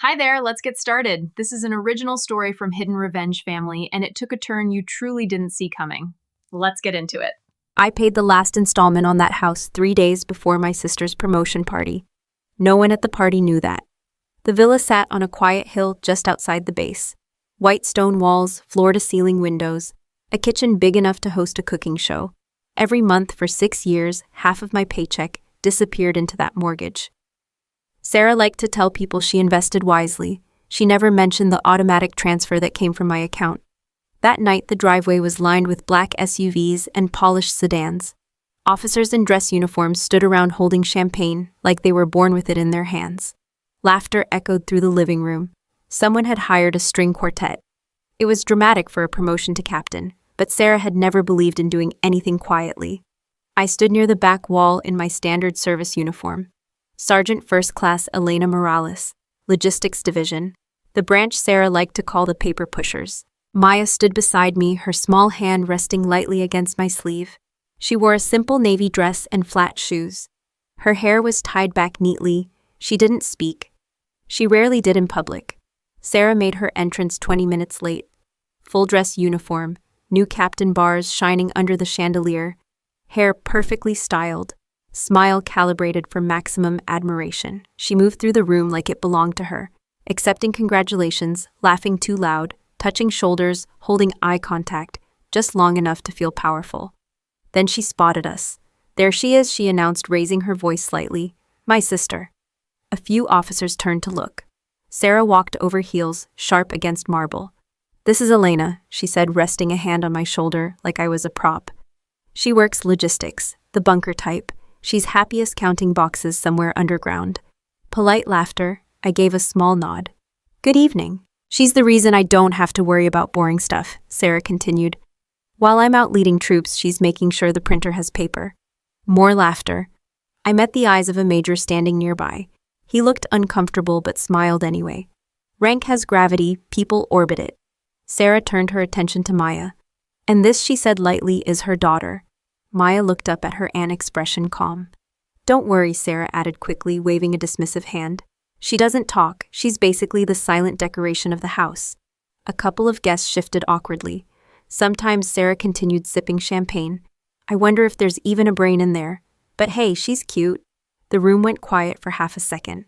Hi there, let's get started. This is an original story from Hidden Revenge Family, and it took a turn you truly didn't see coming. Let's get into it. I paid the last installment on that house 3 days before my sister's promotion party. No one at the party knew that. The villa sat on a quiet hill just outside the base. White stone walls, floor-to-ceiling windows, a kitchen big enough to host a cooking show. Every month for 6 years, half of my paycheck disappeared into that mortgage. Sarah liked to tell people she invested wisely. She never mentioned the automatic transfer that came from my account. That night, the driveway was lined with black SUVs and polished sedans. Officers in dress uniforms stood around holding champagne like they were born with it in their hands. Laughter echoed through the living room. Someone had hired a string quartet. It was dramatic for a promotion to captain, but Sarah had never believed in doing anything quietly. I stood near the back wall in my standard service uniform. Sergeant First Class Elena Morales, Logistics Division, the branch Sarah liked to call the paper pushers. Maya stood beside me, her small hand resting lightly against my sleeve. She wore a simple navy dress and flat shoes. Her hair was tied back neatly. She didn't speak. She rarely did in public. Sarah made her entrance 20 minutes late. Full dress uniform, new captain bars shining under the chandelier, hair perfectly styled, smile calibrated for maximum admiration. She moved through the room like it belonged to her, accepting congratulations, laughing too loud, touching shoulders, holding eye contact, just long enough to feel powerful. Then she spotted us. "There she is," she announced, raising her voice slightly. "My sister." A few officers turned to look. Sarah walked over heels, sharp against marble. "This is Elena," she said, resting a hand on my shoulder like I was a prop. "She works logistics, the bunker type. She's happiest counting boxes somewhere underground." Polite laughter. I gave a small nod. "Good evening." "She's the reason I don't have to worry about boring stuff," Sarah continued. "While I'm out leading troops, she's making sure the printer has paper." More laughter. I met the eyes of a major standing nearby. He looked uncomfortable but smiled anyway. "Rank has gravity, people orbit it." Sarah turned her attention to Maya. "And this," she said lightly, "is her daughter." Maya looked up at her, an expression calm. "Don't worry," Sarah added quickly, waving a dismissive hand. "She doesn't talk. She's basically the silent decoration of the house." A couple of guests shifted awkwardly. Sometimes Sarah continued sipping champagne. "I wonder if there's even a brain in there. But hey, she's cute." The room went quiet for half a second.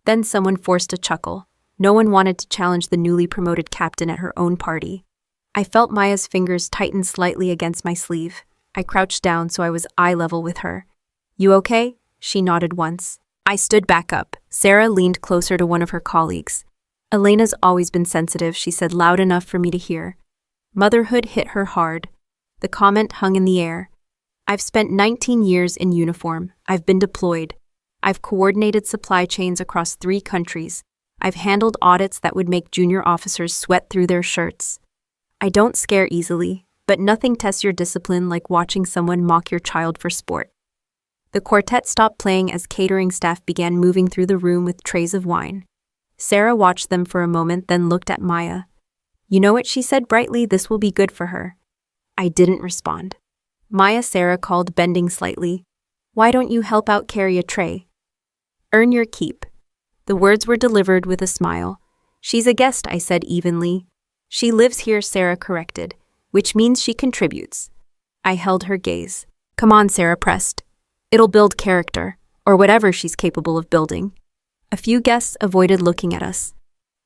Then someone forced a chuckle. No one wanted to challenge the newly promoted captain at her own party. I felt Maya's fingers tighten slightly against my sleeve. I crouched down so I was eye level with her. "You okay?" She nodded once. I stood back up. Sarah leaned closer to one of her colleagues. "Elena's always been sensitive," she said, loud enough for me to hear. Motherhood hit her hard. The comment hung in the air. "I've spent 19 years in uniform. I've been deployed. I've coordinated supply chains across 3 countries. I've handled audits that would make junior officers sweat through their shirts. I don't scare easily. But nothing tests your discipline like watching someone mock your child for sport." The quartet stopped playing as catering staff began moving through the room with trays of wine. Sarah watched them for a moment, then looked at Maya. "You know what?" she said brightly. "This will be good for her." I didn't respond. "Maya," Sarah called, bending slightly. "Why don't you help out carry a tray?" "Earn your keep." The words were delivered with a smile. "She's a guest," I said evenly. "She lives here," Sarah corrected. "Which means she contributes." I held her gaze. "Come on," Sarah pressed. "It'll build character, or whatever she's capable of building." A few guests avoided looking at us.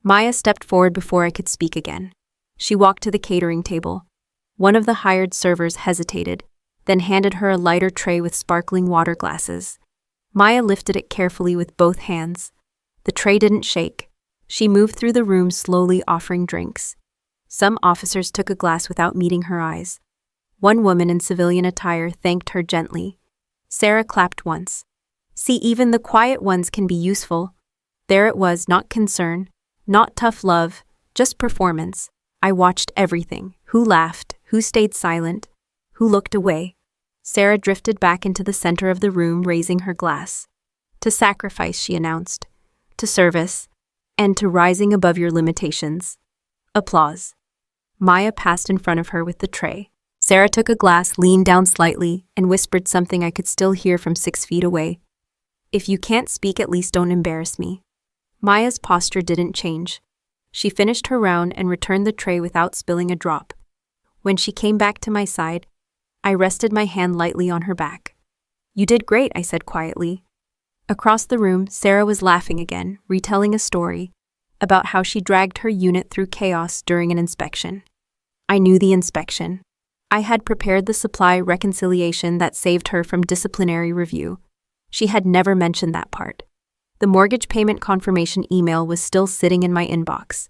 Maya stepped forward before I could speak again. She walked to the catering table. One of the hired servers hesitated, then handed her a lighter tray with sparkling water glasses. Maya lifted it carefully with both hands. The tray didn't shake. She moved through the room slowly, offering drinks. Some officers took a glass without meeting her eyes. One woman in civilian attire thanked her gently. Sarah clapped once. "See, even the quiet ones can be useful." There it was, not concern, not tough love, just performance. I watched everything. Who laughed, who stayed silent, who looked away. Sarah drifted back into the center of the room, raising her glass. "To sacrifice," she announced. "To service. And to rising above your limitations." Applause. Maya passed in front of her with the tray. Sarah took a glass, leaned down slightly, and whispered something I could still hear from 6 feet away. "If you can't speak, at least don't embarrass me." Maya's posture didn't change. She finished her round and returned the tray without spilling a drop. When she came back to my side, I rested my hand lightly on her back. "You did great," I said quietly. Across the room, Sarah was laughing again, retelling a story about how she dragged her unit through chaos during an inspection. I knew the inspection. I had prepared the supply reconciliation that saved her from disciplinary review. She had never mentioned that part. The mortgage payment confirmation email was still sitting in my inbox.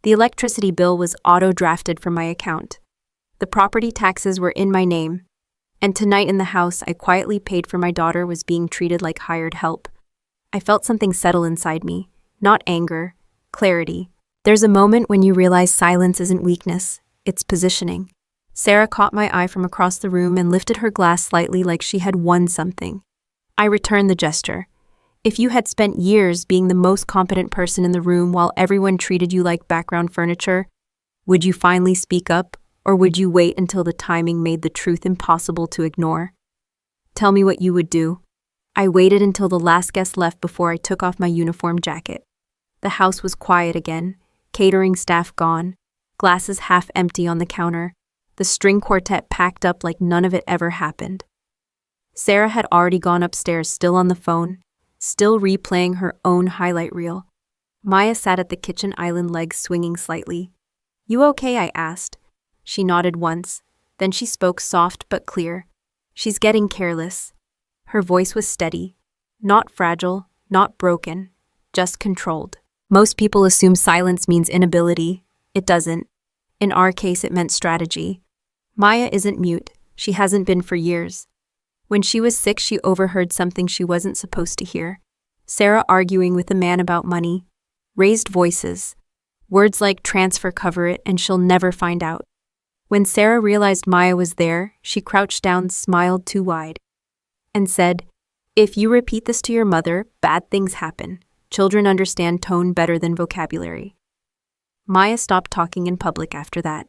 The electricity bill was auto-drafted from my account. The property taxes were in my name. And tonight in the house I quietly paid for my daughter was being treated like hired help. I felt something settle inside me. Not anger, clarity. There's a moment when you realize silence isn't weakness, it's positioning. Sarah caught my eye from across the room and lifted her glass slightly like she had won something. I returned the gesture. If you had spent years being the most competent person in the room while everyone treated you like background furniture, would you finally speak up, or would you wait until the timing made the truth impossible to ignore? Tell me what you would do. I waited until the last guest left before I took off my uniform jacket. The house was quiet again, catering staff gone, glasses half empty on the counter, the string quartet packed up like none of it ever happened. Sarah had already gone upstairs, still on the phone, still replaying her own highlight reel. Maya sat at the kitchen island, legs swinging slightly. "You okay?" I asked. She nodded once, then she spoke soft but clear. "She's getting careless." Her voice was steady, not fragile, not broken, just controlled. Most people assume silence means inability. It doesn't. In our case, it meant strategy. Maya isn't mute. She hasn't been for years. When she was sick, she overheard something she wasn't supposed to hear. Sarah arguing with a man about money. Raised voices. Words like transfer, cover it, and she'll never find out. When Sarah realized Maya was there, she crouched down, smiled too wide, and said, "If you repeat this to your mother, bad things happen. Children understand tone better than vocabulary." Maya stopped talking in public after that.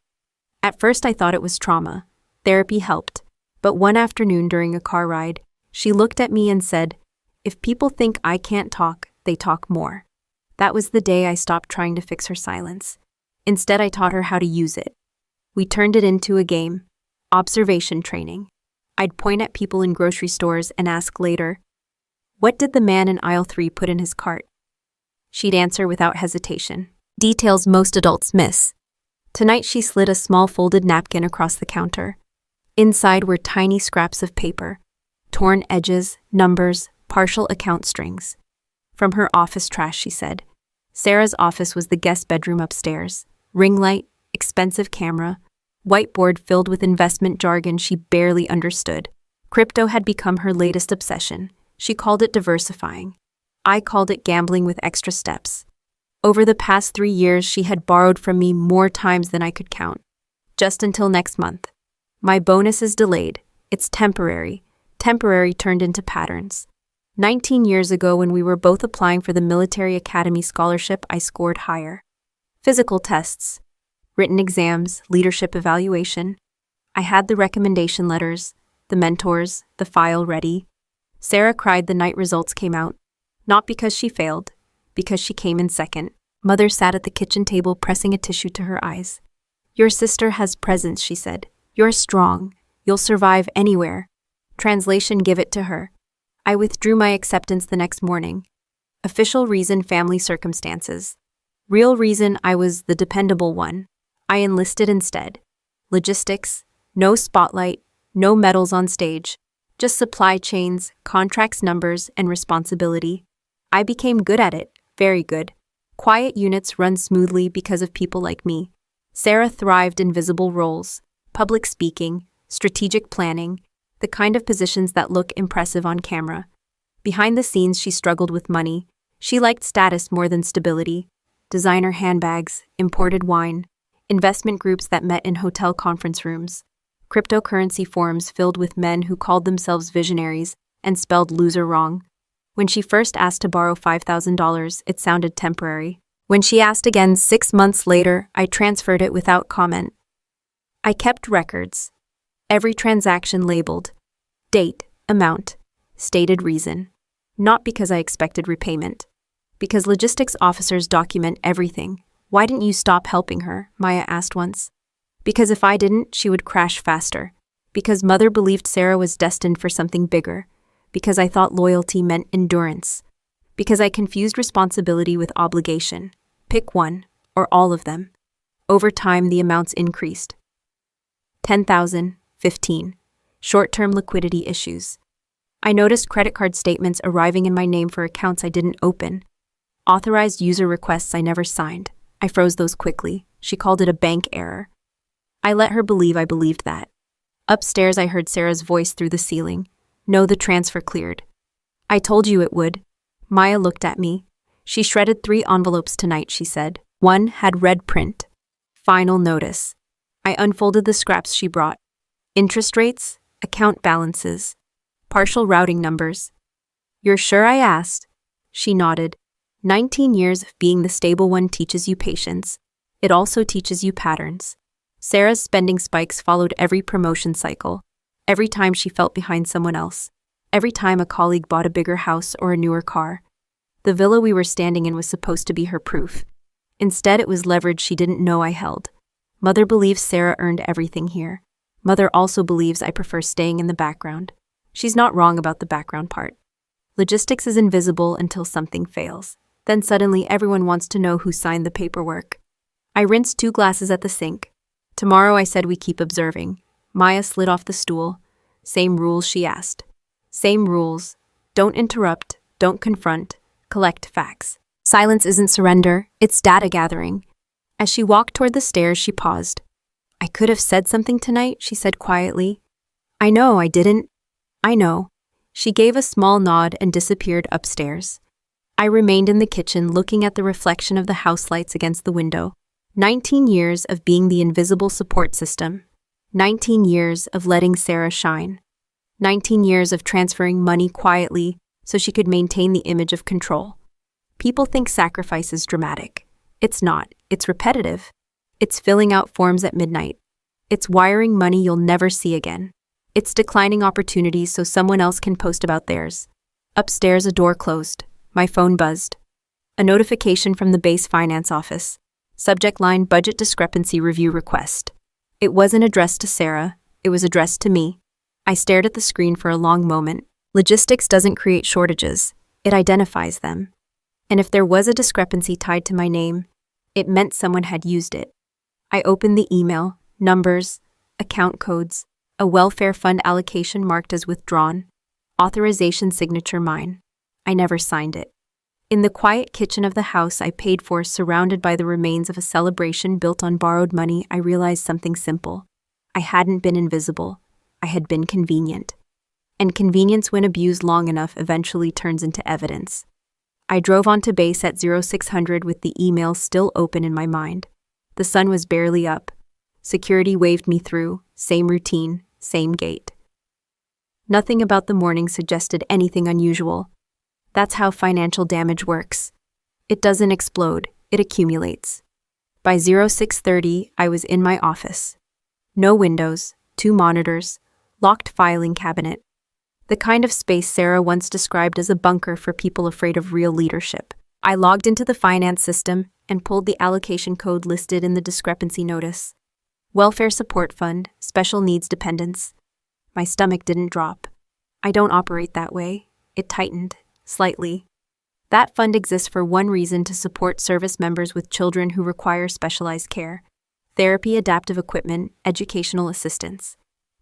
At first I thought it was trauma. Therapy helped. But one afternoon during a car ride, she looked at me and said, "If people think I can't talk, they talk more." That was the day I stopped trying to fix her silence. Instead, I taught her how to use it. We turned it into a game. Observation training. I'd point at people in grocery stores and ask later, "What did the man in aisle 3 put in his cart?" She'd answer without hesitation. Details most adults miss. Tonight she slid a small folded napkin across the counter. Inside were tiny scraps of paper, torn edges, numbers, partial account strings. From her office trash, she said. Sarah's office was the guest bedroom upstairs. Ring light, expensive camera, whiteboard filled with investment jargon she barely understood. Crypto had become her latest obsession. She called it diversifying. I called it gambling with extra steps. Over the past 3 years, she had borrowed from me more times than I could count. Just until next month. My bonus is delayed. It's temporary. Temporary turned into patterns. 19 years ago, when we were both applying for the Military Academy scholarship, I scored higher. Physical tests, written exams, leadership evaluation. I had the recommendation letters, the mentors, the file ready. Sarah cried the night results came out. Not because she failed, because she came in second. Mother sat at the kitchen table pressing a tissue to her eyes. "Your sister has presence," she said. "You're strong. You'll survive anywhere." Translation: give it to her. I withdrew my acceptance the next morning. Official reason: family circumstances. Real reason: I was the dependable one. I enlisted instead. Logistics: no spotlight, no medals on stage, just supply chains, contracts, numbers, and responsibility. I became good at it, very good. Quiet units run smoothly because of people like me. Sarah thrived in visible roles, public speaking, strategic planning, the kind of positions that look impressive on camera. Behind the scenes, she struggled with money. She liked status more than stability. Designer handbags, imported wine, investment groups that met in hotel conference rooms, cryptocurrency forums filled with men who called themselves visionaries and spelled loser wrong. When she first asked to borrow $5,000, it sounded temporary. When she asked again 6 months later, I transferred it without comment. I kept records. Every transaction labeled. Date, amount, stated reason. Not because I expected repayment, Because logistics officers document everything. Why didn't you stop helping her? Maya asked once. Because if I didn't, she would crash faster. Because Mother believed Sarah was destined for something bigger. Because I thought loyalty meant endurance. Because I confused responsibility with obligation. Pick one, or all of them. Over time, the amounts increased. 10,000, 15. Short-term liquidity issues. I noticed credit card statements arriving in my name for accounts I didn't open. Authorized user requests I never signed. I froze those quickly. She called it a bank error. I let her believe I believed that. Upstairs, I heard Sarah's voice through the ceiling. No, the transfer cleared. I told you it would. Maya looked at me. She shredded 3 envelopes tonight, she said. One had red print. Final notice. I unfolded the scraps she brought. Interest rates, account balances, partial routing numbers. You're sure? I asked. She nodded. 19 years of being the stable one teaches you patience. It also teaches you patterns. Sarah's spending spikes followed every promotion cycle. Every time she felt behind someone else. Every time a colleague bought a bigger house or a newer car. The villa we were standing in was supposed to be her proof. Instead, it was leverage she didn't know I held. Mother believes Sarah earned everything here. Mother also believes I prefer staying in the background. She's not wrong about the background part. Logistics is invisible until something fails. Then suddenly everyone wants to know who signed the paperwork. I rinsed 2 glasses at the sink. Tomorrow, I said, we keep observing. Maya slid off the stool. Same rules, she asked. Same rules. Don't interrupt, don't confront, collect facts. Silence isn't surrender, it's data gathering. As she walked toward the stairs, she paused. I could have said something tonight, she said quietly. I know, I didn't. I know. She gave a small nod and disappeared upstairs. I remained in the kitchen looking at the reflection of the house lights against the window. 19 years of being the invisible support system. 19 years of letting Sarah shine. 19 years of transferring money quietly so she could maintain the image of control. People think sacrifice is dramatic. It's not. It's repetitive. It's filling out forms at midnight. It's wiring money you'll never see again. It's declining opportunities so someone else can post about theirs. Upstairs, a door closed. My phone buzzed. A notification from the base finance office. Subject line: budget discrepancy review request. It wasn't addressed to Sarah. It was addressed to me. I stared at the screen for a long moment. Logistics doesn't create shortages. It identifies them. And if there was a discrepancy tied to my name, it meant someone had used it. I opened the email, numbers, account codes, a welfare fund allocation marked as withdrawn, authorization signature mine. I never signed it. In the quiet kitchen of the house I paid for, surrounded by the remains of a celebration built on borrowed money, I realized something simple. I hadn't been invisible. I had been convenient. And convenience, when abused long enough, eventually turns into evidence. I drove onto base at 0600 with the email still open in my mind. The sun was barely up. Security waved me through, same routine, same gate. Nothing about the morning suggested anything unusual. That's how financial damage works. It doesn't explode, it accumulates. By 0630, I was in my office. No windows, 2 monitors, locked filing cabinet. The kind of space Sarah once described as a bunker for people afraid of real leadership. I logged into the finance system and pulled the allocation code listed in the discrepancy notice. Welfare Support Fund, Special Needs Dependents. My stomach didn't drop. I don't operate that way. It tightened, slightly. That fund exists for one reason: to support service members with children who require specialized care. Therapy, adaptive equipment, educational assistance.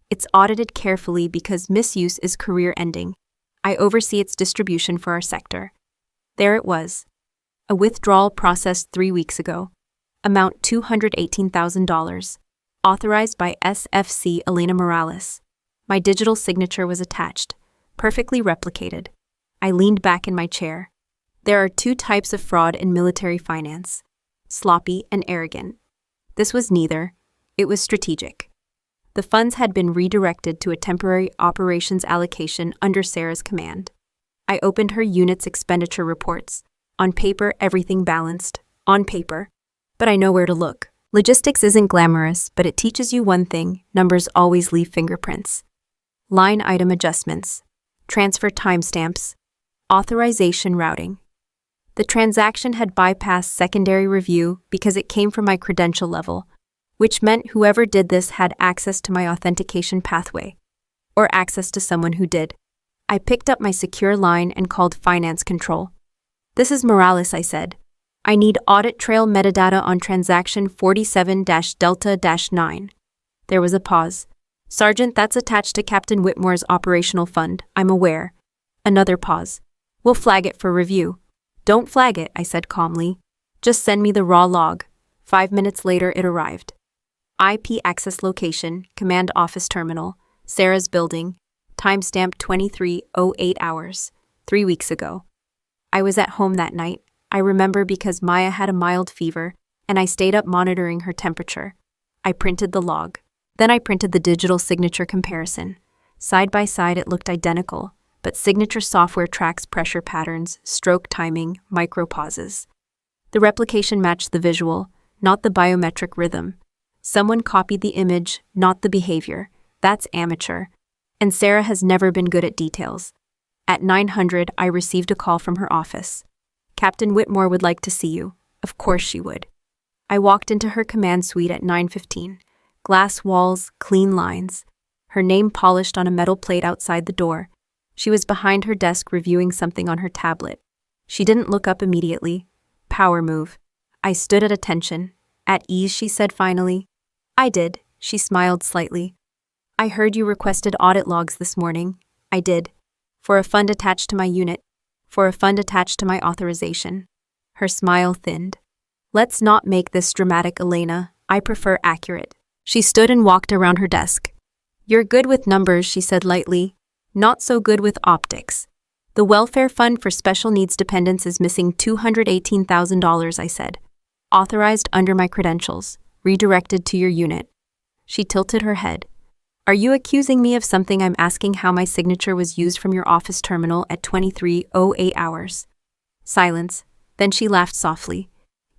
It's audited carefully because misuse is career-ending. I oversee its distribution for our sector. There it was. A withdrawal processed 3 weeks ago. Amount $218,000. Authorized by SFC Elena Morales. My digital signature was attached, perfectly replicated. I leaned back in my chair. There are 2 types of fraud in military finance: sloppy and arrogant. This was neither. It was strategic. The funds had been redirected to a temporary operations allocation under Sarah's command. I opened her unit's expenditure reports. On paper, everything balanced. On paper. But I know where to look. Logistics isn't glamorous, but it teaches you one thing: numbers always leave fingerprints. Line item adjustments. Transfer timestamps. Authorization routing. The transaction had bypassed secondary review because it came from my credential level, which meant whoever did this had access to my authentication pathway, or access to someone who did. I picked up my secure line and called finance control. This is Morales, I said. I need audit trail metadata on transaction 47-Delta-9. There was a pause. Sergeant, that's attached to Captain Whitmore's operational fund, I'm aware. Another pause. We'll flag it for review. Don't flag it, I said calmly. Just send me the raw log. 5 minutes later, it arrived. IP access location, command office terminal, Sarah's building, timestamp 23:08 hours, 3 weeks ago. I was at home that night, I remember, because Maya had a mild fever, and I stayed up monitoring her temperature. I printed the log. Then I printed the digital signature comparison. Side by side, it looked identical, but signature software tracks pressure patterns, stroke timing, micro pauses. The replication matched the visual, not the biometric rhythm. Someone copied the image, not the behavior. That's amateur. And Sarah has never been good at details. At 900, I received a call from her office. Captain Whitmore would like to see you. Of course she would. I walked into her command suite at 9:15. Glass walls, clean lines. Her name polished on a metal plate outside the door. She was behind her desk reviewing something on her tablet. She didn't look up immediately. Power move. I stood at attention. At ease, she said finally. I did. She smiled slightly. I heard you requested audit logs this morning. I did. For a fund attached to my unit. For a fund attached to my authorization. Her smile thinned. Let's not make this dramatic, Elena. I prefer accurate. She stood and walked around her desk. You're good with numbers, she said lightly. Not so good with optics. The welfare fund for special needs dependents is missing $218,000, I said. Authorized under my credentials. Redirected to your unit. She tilted her head. Are you accusing me of something? I'm asking how my signature was used from your office terminal at 23:08 hours. Silence. Then she laughed softly.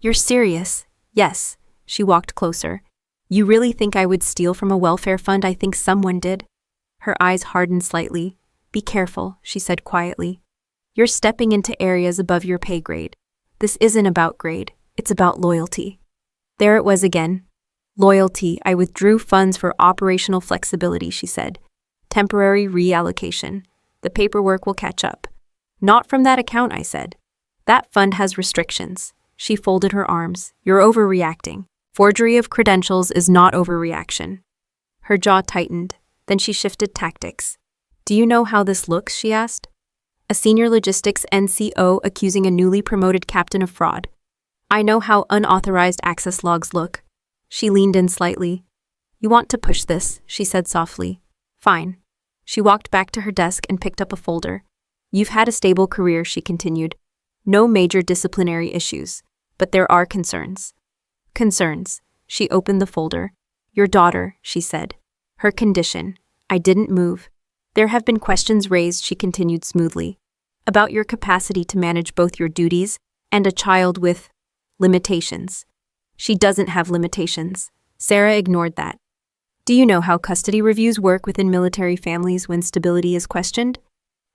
You're serious? Yes. She walked closer. You really think I would steal from a welfare fund? I think someone did. Her eyes hardened slightly. Be careful, she said quietly. You're stepping into areas above your pay grade. This isn't about grade. It's about loyalty. There it was again. Loyalty. I withdrew funds for operational flexibility, she said. Temporary reallocation. The paperwork will catch up. Not from that account, I said. That fund has restrictions. She folded her arms. You're overreacting. Forgery of credentials is not overreaction. Her jaw tightened. Then she shifted tactics. Do you know how this looks? She asked. A senior logistics NCO accusing a newly promoted captain of fraud. I know how unauthorized access logs look. She leaned in slightly. You want to push this, she said softly. Fine. She walked back to her desk and picked up a folder. You've had a stable career, she continued. No major disciplinary issues, but there are concerns. Concerns. She opened the folder. Your daughter, she said. Her condition. I didn't move. There have been questions raised, she continued smoothly, about your capacity to manage both your duties and a child with limitations. She doesn't have limitations. Sarah ignored that. Do you know how custody reviews work within military families when stability is questioned?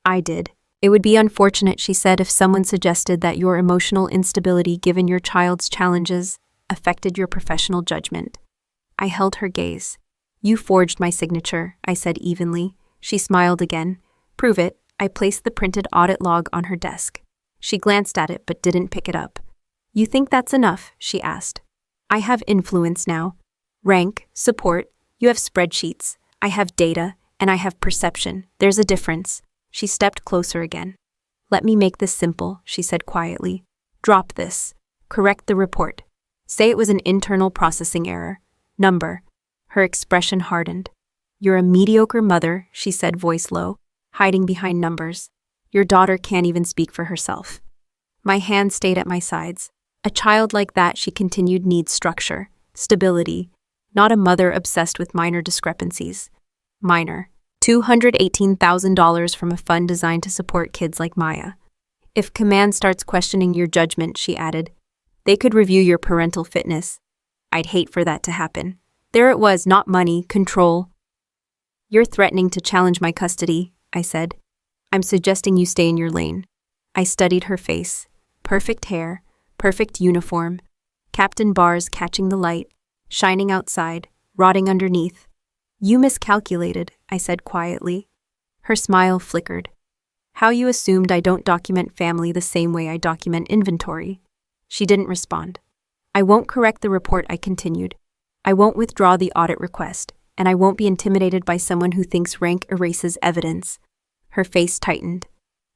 I did. It would be unfortunate, she said, if someone suggested that your emotional instability given your child's challenges affected your professional judgment. I held her gaze. You forged my signature, I said evenly. She smiled again. Prove it. I placed the printed audit log on her desk. She glanced at it but didn't pick it up. You think that's enough? She asked. I have influence now. Rank, support, you have spreadsheets. I have data, and I have perception. There's a difference. She stepped closer again. Let me make this simple, she said quietly. Drop this. Correct the report. Say it was an internal processing error. Number. Her expression hardened. You're a mediocre mother, she said, voice low, hiding behind numbers. Your daughter can't even speak for herself. My hand stayed at my sides. A child like that, she continued, needs structure, stability, not a mother obsessed with minor discrepancies. Minor. $218,000 from a fund designed to support kids like Maya. If command starts questioning your judgment, she added, they could review your parental fitness. I'd hate for that to happen. There it was, not money, control. You're threatening to challenge my custody, I said. I'm suggesting you stay in your lane. I studied her face. Perfect hair, perfect uniform, Captain bars catching the light, shining outside, rotting underneath. You miscalculated, I said quietly. Her smile flickered. How you assumed I don't document family the same way I document inventory. She didn't respond. I won't correct the report, I continued. I won't withdraw the audit request, and I won't be intimidated by someone who thinks rank erases evidence. Her face tightened.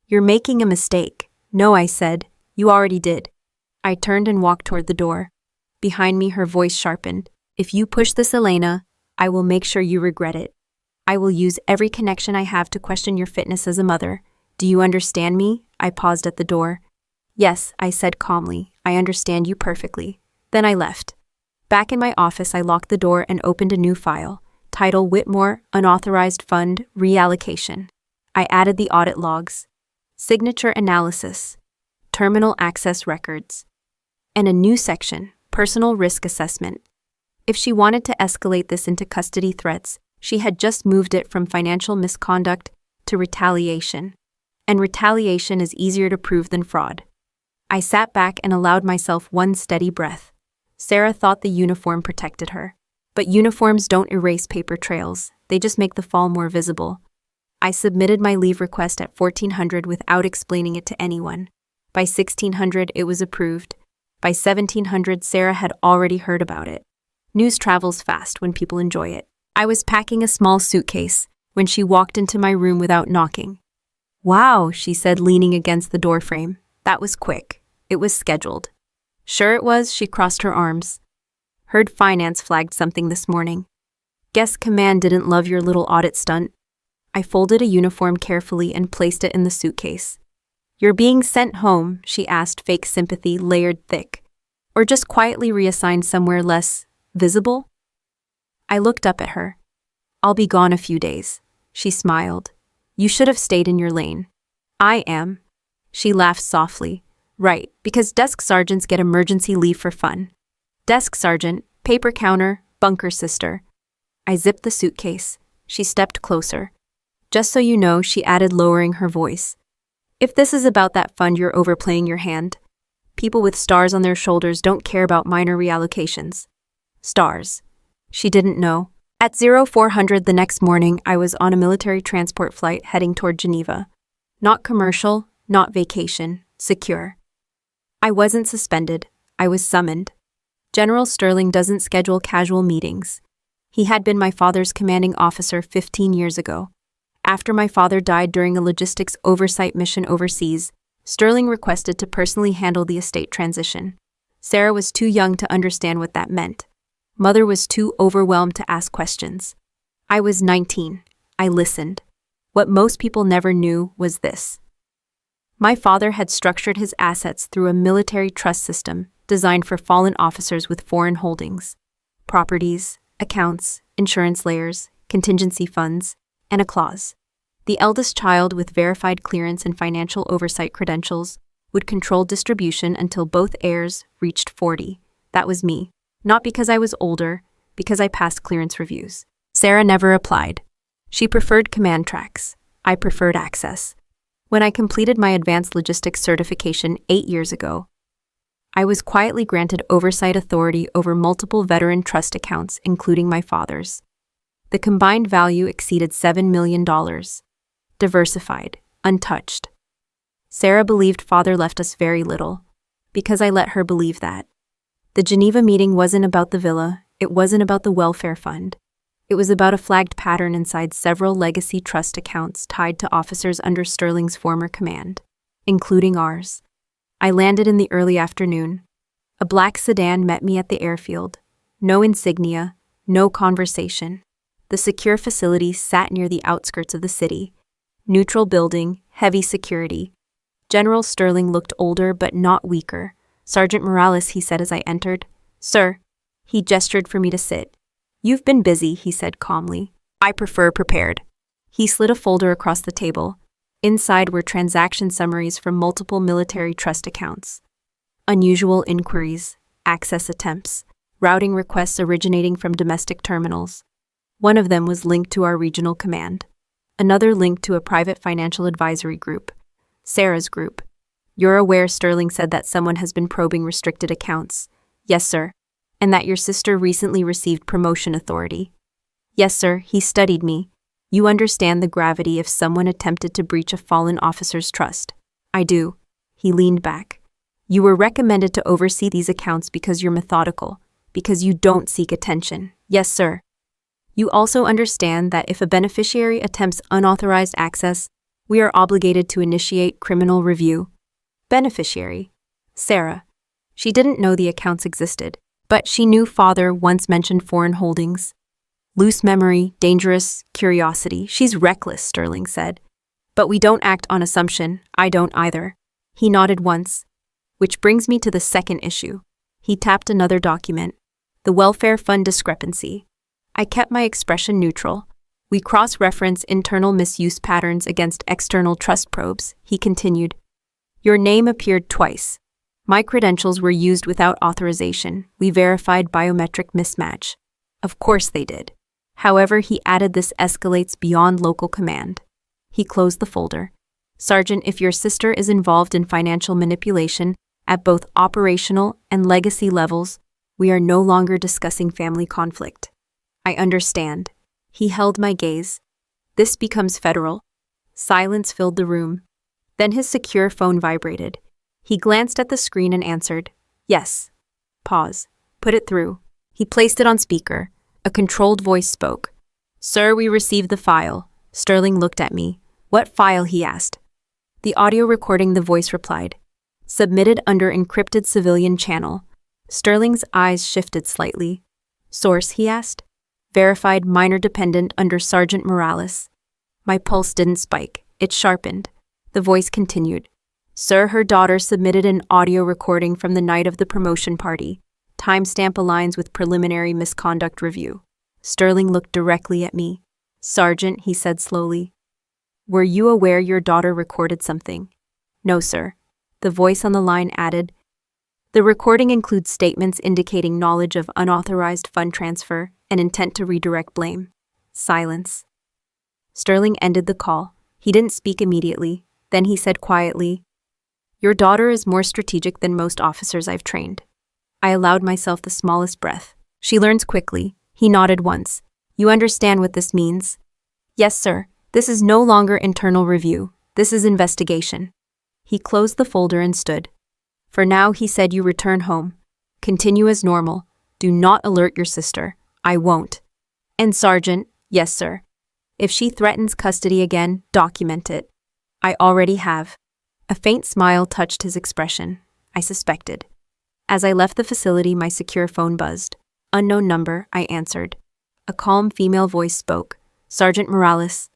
You're making a mistake. No, I said. You already did. I turned and walked toward the door. Behind me, her voice sharpened. If you push this, Elena, I will make sure you regret it. I will use every connection I have to question your fitness as a mother. Do you understand me? I paused at the door. Yes, I said calmly. I understand you perfectly. Then I left. Back in my office, I locked the door and opened a new file. Title: Whitmore, Unauthorized Fund, Reallocation. I added the audit logs. Signature analysis. Terminal access records. And a new section, personal risk assessment. If she wanted to escalate this into custody threats, she had just moved it from financial misconduct to retaliation. And retaliation is easier to prove than fraud. I sat back and allowed myself one steady breath. Sarah thought the uniform protected her. But uniforms don't erase paper trails, they just make the fall more visible. I submitted my leave request at 1400 without explaining it to anyone. By 1600, it was approved. By 1700, Sarah had already heard about it. News travels fast when people enjoy it. I was packing a small suitcase when she walked into my room without knocking. Wow, she said, leaning against the doorframe. That was quick. It was scheduled. Sure it was, she crossed her arms. Heard finance flagged something this morning. Guess command didn't love your little audit stunt. I folded a uniform carefully and placed it in the suitcase. You're being sent home, she asked, fake sympathy layered thick. Or just quietly reassigned somewhere less visible? I looked up at her. I'll be gone a few days. She smiled. You should have stayed in your lane. I am. She laughed softly. Right, because desk sergeants get emergency leave for fun. Desk sergeant, paper counter, bunker sister. I zipped the suitcase. She stepped closer. Just so you know, she added, lowering her voice. If this is about that fund, you're overplaying your hand. People with stars on their shoulders don't care about minor reallocations. Stars. She didn't know. At 0400 the next morning, I was on a military transport flight heading toward Geneva. Not commercial, not vacation, secure. I wasn't suspended. I was summoned. General Sterling doesn't schedule casual meetings. He had been my father's commanding officer 15 years ago. After my father died during a logistics oversight mission overseas, Sterling requested to personally handle the estate transition. Sarah was too young to understand what that meant. Mother was too overwhelmed to ask questions. I was 19. I listened. What most people never knew was this. My father had structured his assets through a military trust system designed for fallen officers with foreign holdings, properties, accounts, insurance layers, contingency funds, and a clause. The eldest child with verified clearance and financial oversight credentials would control distribution until both heirs reached 40. That was me. Not because I was older, because I passed clearance reviews. Sarah never applied. She preferred command tracks. I preferred access. When I completed my advanced logistics certification 8 years ago, I was quietly granted oversight authority over multiple veteran trust accounts, including my father's. The combined value exceeded $7 million. Diversified, untouched. Sarah believed father left us very little, because I let her believe that. The Geneva meeting wasn't about the villa, it wasn't about the welfare fund. It was about a flagged pattern inside several legacy trust accounts tied to officers under Sterling's former command, including ours. I landed in the early afternoon. A black sedan met me at the airfield. No insignia, no conversation. The secure facility sat near the outskirts of the city. Neutral building, heavy security. General Sterling looked older but not weaker. Sergeant Morales, he said as I entered. Sir. He gestured for me to sit. You've been busy, he said calmly. I prefer prepared. He slid a folder across the table. Inside were transaction summaries from multiple military trust accounts. Unusual inquiries, access attempts, routing requests originating from domestic terminals. One of them was linked to our regional command. Another linked to a private financial advisory group, Sarah's group. You're aware, Sterling said, that someone has been probing restricted accounts. Yes, sir. And that your sister recently received promotion authority. Yes, sir, he studied me. You understand the gravity if someone attempted to breach a fallen officer's trust. I do. He leaned back. You were recommended to oversee these accounts because you're methodical, because you don't seek attention. Yes, sir. You also understand that if a beneficiary attempts unauthorized access, we are obligated to initiate criminal review. Beneficiary. Sarah. She didn't know the accounts existed, but she knew father once mentioned foreign holdings. Loose memory, dangerous, curiosity. She's reckless, Sterling said. But we don't act on assumption. I don't either. He nodded once. Which brings me to the second issue. He tapped another document. The welfare fund discrepancy. I kept my expression neutral. We cross-reference internal misuse patterns against external trust probes, he continued. Your name appeared twice. My credentials were used without authorization. We verified biometric mismatch. Of course they did. However, he added, this escalates beyond local command. He closed the folder. Sergeant, if your sister is involved in financial manipulation at both operational and legacy levels, we are no longer discussing family conflict. I understand. He held my gaze. This becomes federal. Silence filled the room. Then his secure phone vibrated. He glanced at the screen and answered, Yes. Pause. Put it through. He placed it on speaker. A controlled voice spoke. Sir, we received the file. Sterling looked at me. What file? He asked. The audio recording, the voice replied. Submitted under encrypted civilian channel. Sterling's eyes shifted slightly. Source? He asked. Verified minor dependent under Sergeant Morales. My pulse didn't spike. It sharpened. The voice continued. Sir, her daughter submitted an audio recording from the night of the promotion party. Timestamp aligns with preliminary misconduct review. Sterling looked directly at me. Sergeant, he said slowly. Were you aware your daughter recorded something? No, sir. The voice on the line added. The recording includes statements indicating knowledge of unauthorized fund transfer and intent to redirect blame. Silence. Sterling ended the call. He didn't speak immediately. Then he said quietly, Your daughter is more strategic than most officers I've trained. I allowed myself the smallest breath. She learns quickly. He nodded once. You understand what this means? Yes, sir. This is no longer internal review. This is investigation. He closed the folder and stood. For now, he said, you return home. Continue as normal. Do not alert your sister. I won't. And Sergeant, yes, sir. If she threatens custody again, document it. I already have. A faint smile touched his expression. I suspected. As I left the facility, my secure phone buzzed. Unknown number, I answered. A calm female voice spoke. Sergeant Morales.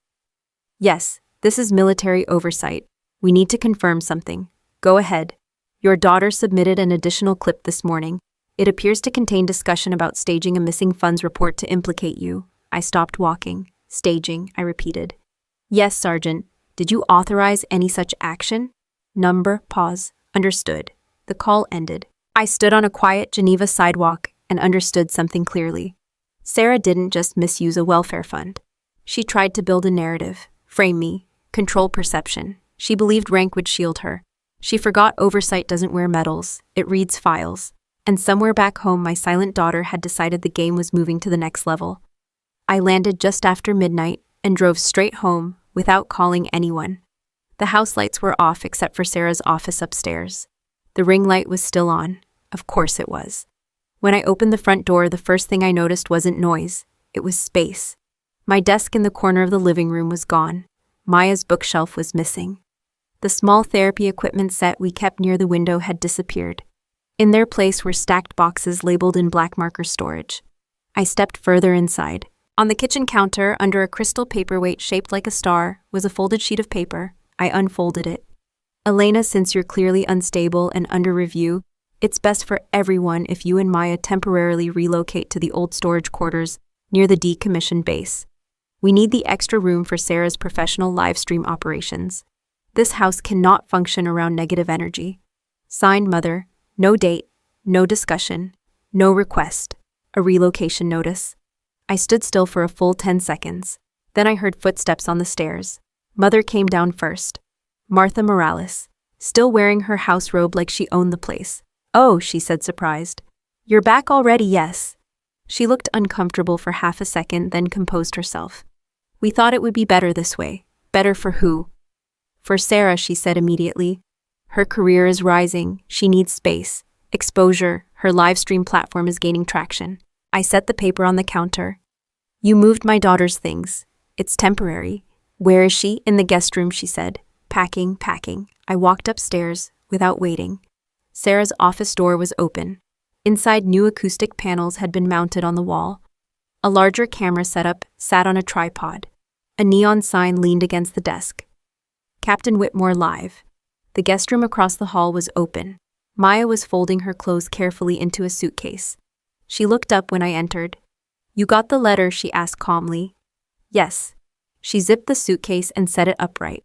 Yes, this is military oversight. We need to confirm something. Go ahead. Your daughter submitted an additional clip this morning. It appears to contain discussion about staging a missing funds report to implicate you. I stopped walking. Staging, I repeated. Yes, Sergeant. Did you authorize any such action? Number, pause. Understood. The call ended. I stood on a quiet Geneva sidewalk and understood something clearly. Sarah didn't just misuse a welfare fund. She tried to build a narrative, frame me, control perception. She believed rank would shield her. She forgot oversight doesn't wear medals, it reads files. And somewhere back home, my silent daughter had decided the game was moving to the next level. I landed just after midnight and drove straight home without calling anyone. The house lights were off except for Sarah's office upstairs. The ring light was still on. Of course it was. When I opened the front door, the first thing I noticed wasn't noise. It was space. My desk in the corner of the living room was gone. Maya's bookshelf was missing. The small therapy equipment set we kept near the window had disappeared. In their place were stacked boxes labeled in black marker storage. I stepped further inside. On the kitchen counter, under a crystal paperweight shaped like a star, was a folded sheet of paper. I unfolded it. Elena, since you're clearly unstable and under review, it's best for everyone if you and Maya temporarily relocate to the old storage quarters near the decommissioned base. We need the extra room for Sarah's professional live stream operations. This house cannot function around negative energy. Signed, Mother. No date, no discussion, no request. A relocation notice. I stood still for a full 10 seconds. Then I heard footsteps on the stairs. Mother came down first. Martha Morales. still wearing her house robe like she owned the place. "Oh," she said, surprised. "You're back already, yes." She looked uncomfortable for half a second, then composed herself. "We thought it would be better this way." "Better for who?" "For Sarah," she said immediately. "Her career is rising. She needs space, exposure. Her live stream platform is gaining traction." I set the paper on the counter. "You moved my daughter's things. It's temporary." "Where is she?" "In the guest room," she said. "Packing, packing." I walked upstairs, without waiting. Sarah's office door was open. Inside, new acoustic panels had been mounted on the wall. A larger camera setup sat on a tripod. A neon sign leaned against the desk. Captain Whitmore live. The guest room across the hall was open. Maya was folding her clothes carefully into a suitcase. She looked up when I entered. "You got the letter?" she asked calmly. "Yes." She zipped the suitcase and set it upright.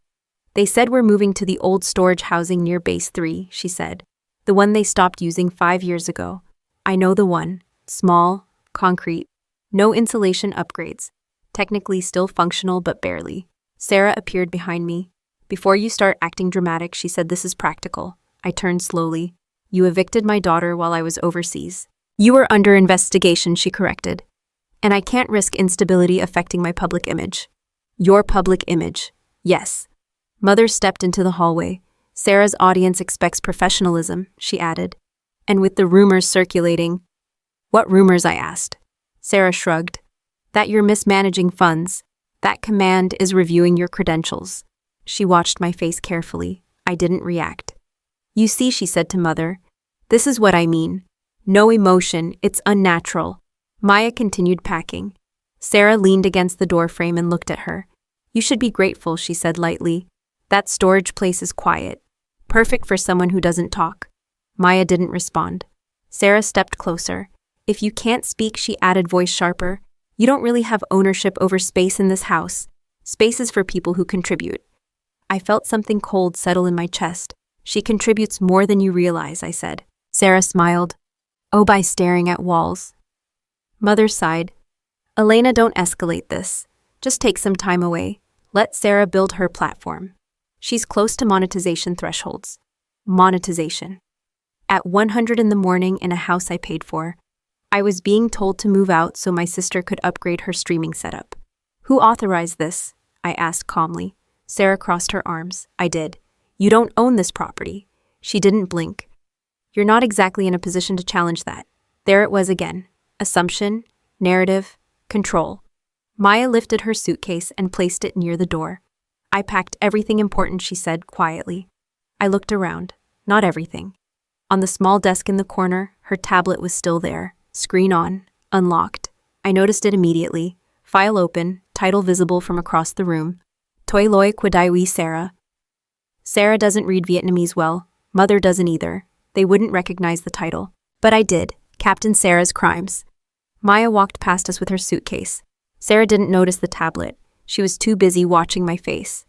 "They said we're moving to the old storage housing near Base 3, she said. "The one they stopped using 5 years ago." "I know the one. Small, concrete, no insulation upgrades. Technically still functional, but barely." Sarah appeared behind me. "Before you start acting dramatic," she said, "this is practical." I turned slowly. "You evicted my daughter while I was overseas." "You were under investigation," she corrected. "And I can't risk instability affecting my public image." "Your public image." "Yes." Mother stepped into the hallway. "Sarah's audience expects professionalism," she added. "And with the rumors circulating—" "What rumors?" I asked. Sarah shrugged. "That you're mismanaging funds. That command is reviewing your credentials." She watched my face carefully. I didn't react. "You see," she said to Mother, "this is what I mean. No emotion, it's unnatural." Maya continued packing. Sarah leaned against the doorframe and looked at her. "You should be grateful," she said lightly. "That storage place is quiet. Perfect for someone who doesn't talk." Maya didn't respond. Sarah stepped closer. "If you can't speak," she added, voice sharper, "you don't really have ownership over space in this house. Space is for people who contribute." I felt something cold settle in my chest. "She contributes more than you realize," I said. Sarah smiled. "Oh, by staring at walls." Mother sighed. "Elena, don't escalate this. Just take some time away. Let Sarah build her platform. She's close to monetization thresholds." Monetization. At 100 in the morning in a house I paid for, I was being told to move out so my sister could upgrade her streaming setup. "Who authorized this?" I asked calmly. Sarah crossed her arms. "I did." "You don't own this property." She didn't blink. "You're not exactly in a position to challenge that." There it was again. Assumption, narrative, control. Maya lifted her suitcase and placed it near the door. "I packed everything important," she said quietly. I looked around. Not everything. On the small desk in the corner, her tablet was still there, screen on, unlocked. I noticed it immediately. File open, title visible from across the room. Toi Loi Kwadaiwi Sarah. Sarah doesn't read Vietnamese well. Mother doesn't either. They wouldn't recognize the title. But I did. Captain Sarah's Crimes. Maya walked past us with her suitcase. Sarah didn't notice the tablet. She was too busy watching my face.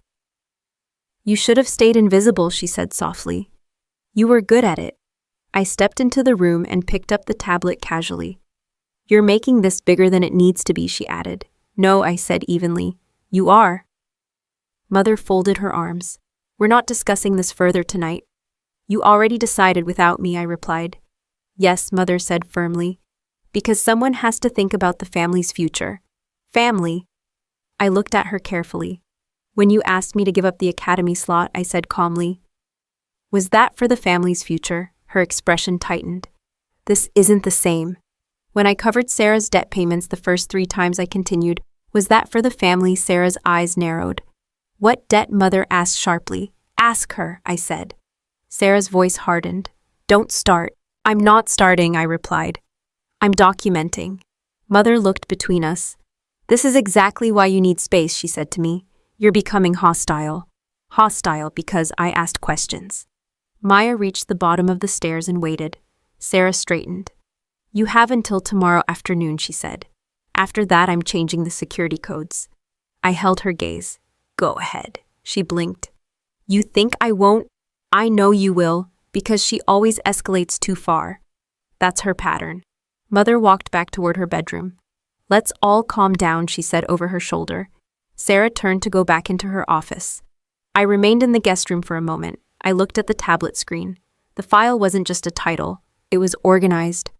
"You should have stayed invisible," she said softly. "You were good at it." I stepped into the room and picked up the tablet casually. "You're making this bigger than it needs to be," she added. "No," I said evenly. "You are." Mother folded her arms. "We're not discussing this further tonight." "You already decided without me," I replied. "Yes," Mother said firmly. "Because someone has to think about the family's future." "Family?" I looked at her carefully. "When you asked me to give up the academy slot," I said calmly. "Was that for the family's future?" Her expression tightened. "This isn't the same." When I covered Sarah's debt payments the first 3 times, I continued, "Was that for the family?" Sarah's eyes narrowed. "What debt?" Mother asked sharply. "Ask her," I said. Sarah's voice hardened. "Don't start." "I'm not starting," I replied. "I'm documenting." Mother looked between us. "This is exactly why you need space," she said to me. "You're becoming hostile." Hostile because I asked questions. Maya reached the bottom of the stairs and waited. Sarah straightened. "You have until tomorrow afternoon," she said. "After that, I'm changing the security codes." I held her gaze. "Go ahead." She blinked. "You think I won't?" "I know you will, because she always escalates too far." That's her pattern. Mother walked back toward her bedroom. "Let's all calm down," she said over her shoulder. Sarah turned to go back into her office. I remained in the guest room for a moment. I looked at the tablet screen. The file wasn't just a title, it was organized.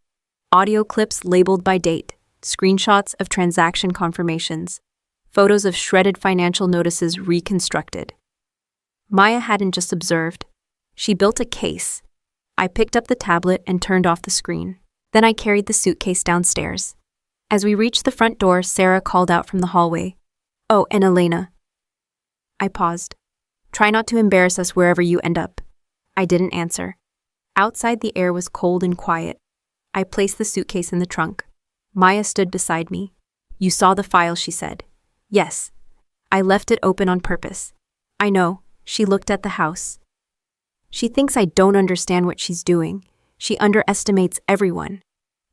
Audio clips labeled by date, screenshots of transaction confirmations, photos of shredded financial notices reconstructed. Maya hadn't just observed. She built a case. I picked up the tablet and turned off the screen. Then I carried the suitcase downstairs. As we reached the front door, Sarah called out from the hallway. "Oh, and Elena." I paused. "Try not to embarrass us wherever you end up." I didn't answer. Outside, the air was cold and quiet. I placed the suitcase in the trunk. Maya stood beside me. "You saw the file," she said. "Yes. I left it open on purpose." "I know." She looked at the house. "She thinks I don't understand what she's doing. She underestimates everyone."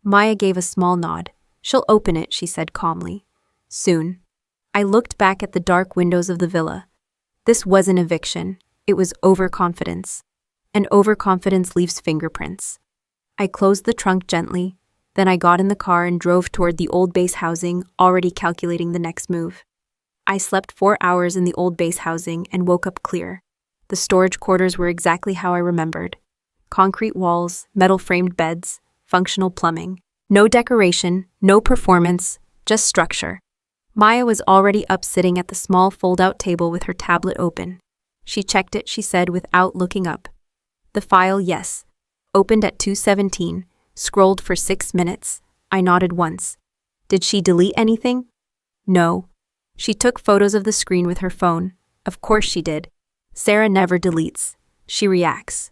Maya gave a small nod. "She'll open it," she said calmly. "Soon." I looked back at the dark windows of the villa. This wasn't eviction. It was overconfidence. And overconfidence leaves fingerprints. I closed the trunk gently. Then I got in the car and drove toward the old base housing, already calculating the next move. I slept 4 hours in the old base housing and woke up clear. The storage quarters were exactly how I remembered. Concrete walls, metal-framed beds, functional plumbing. No decoration, no performance, just structure. Maya was already up sitting at the small fold-out table with her tablet open. She checked it, she said, without looking up. The file, yes. Opened at 2:17, scrolled for 6 minutes. I nodded once. Did she delete anything? No. She took photos of the screen with her phone. Of course she did. Sarah never deletes. She reacts.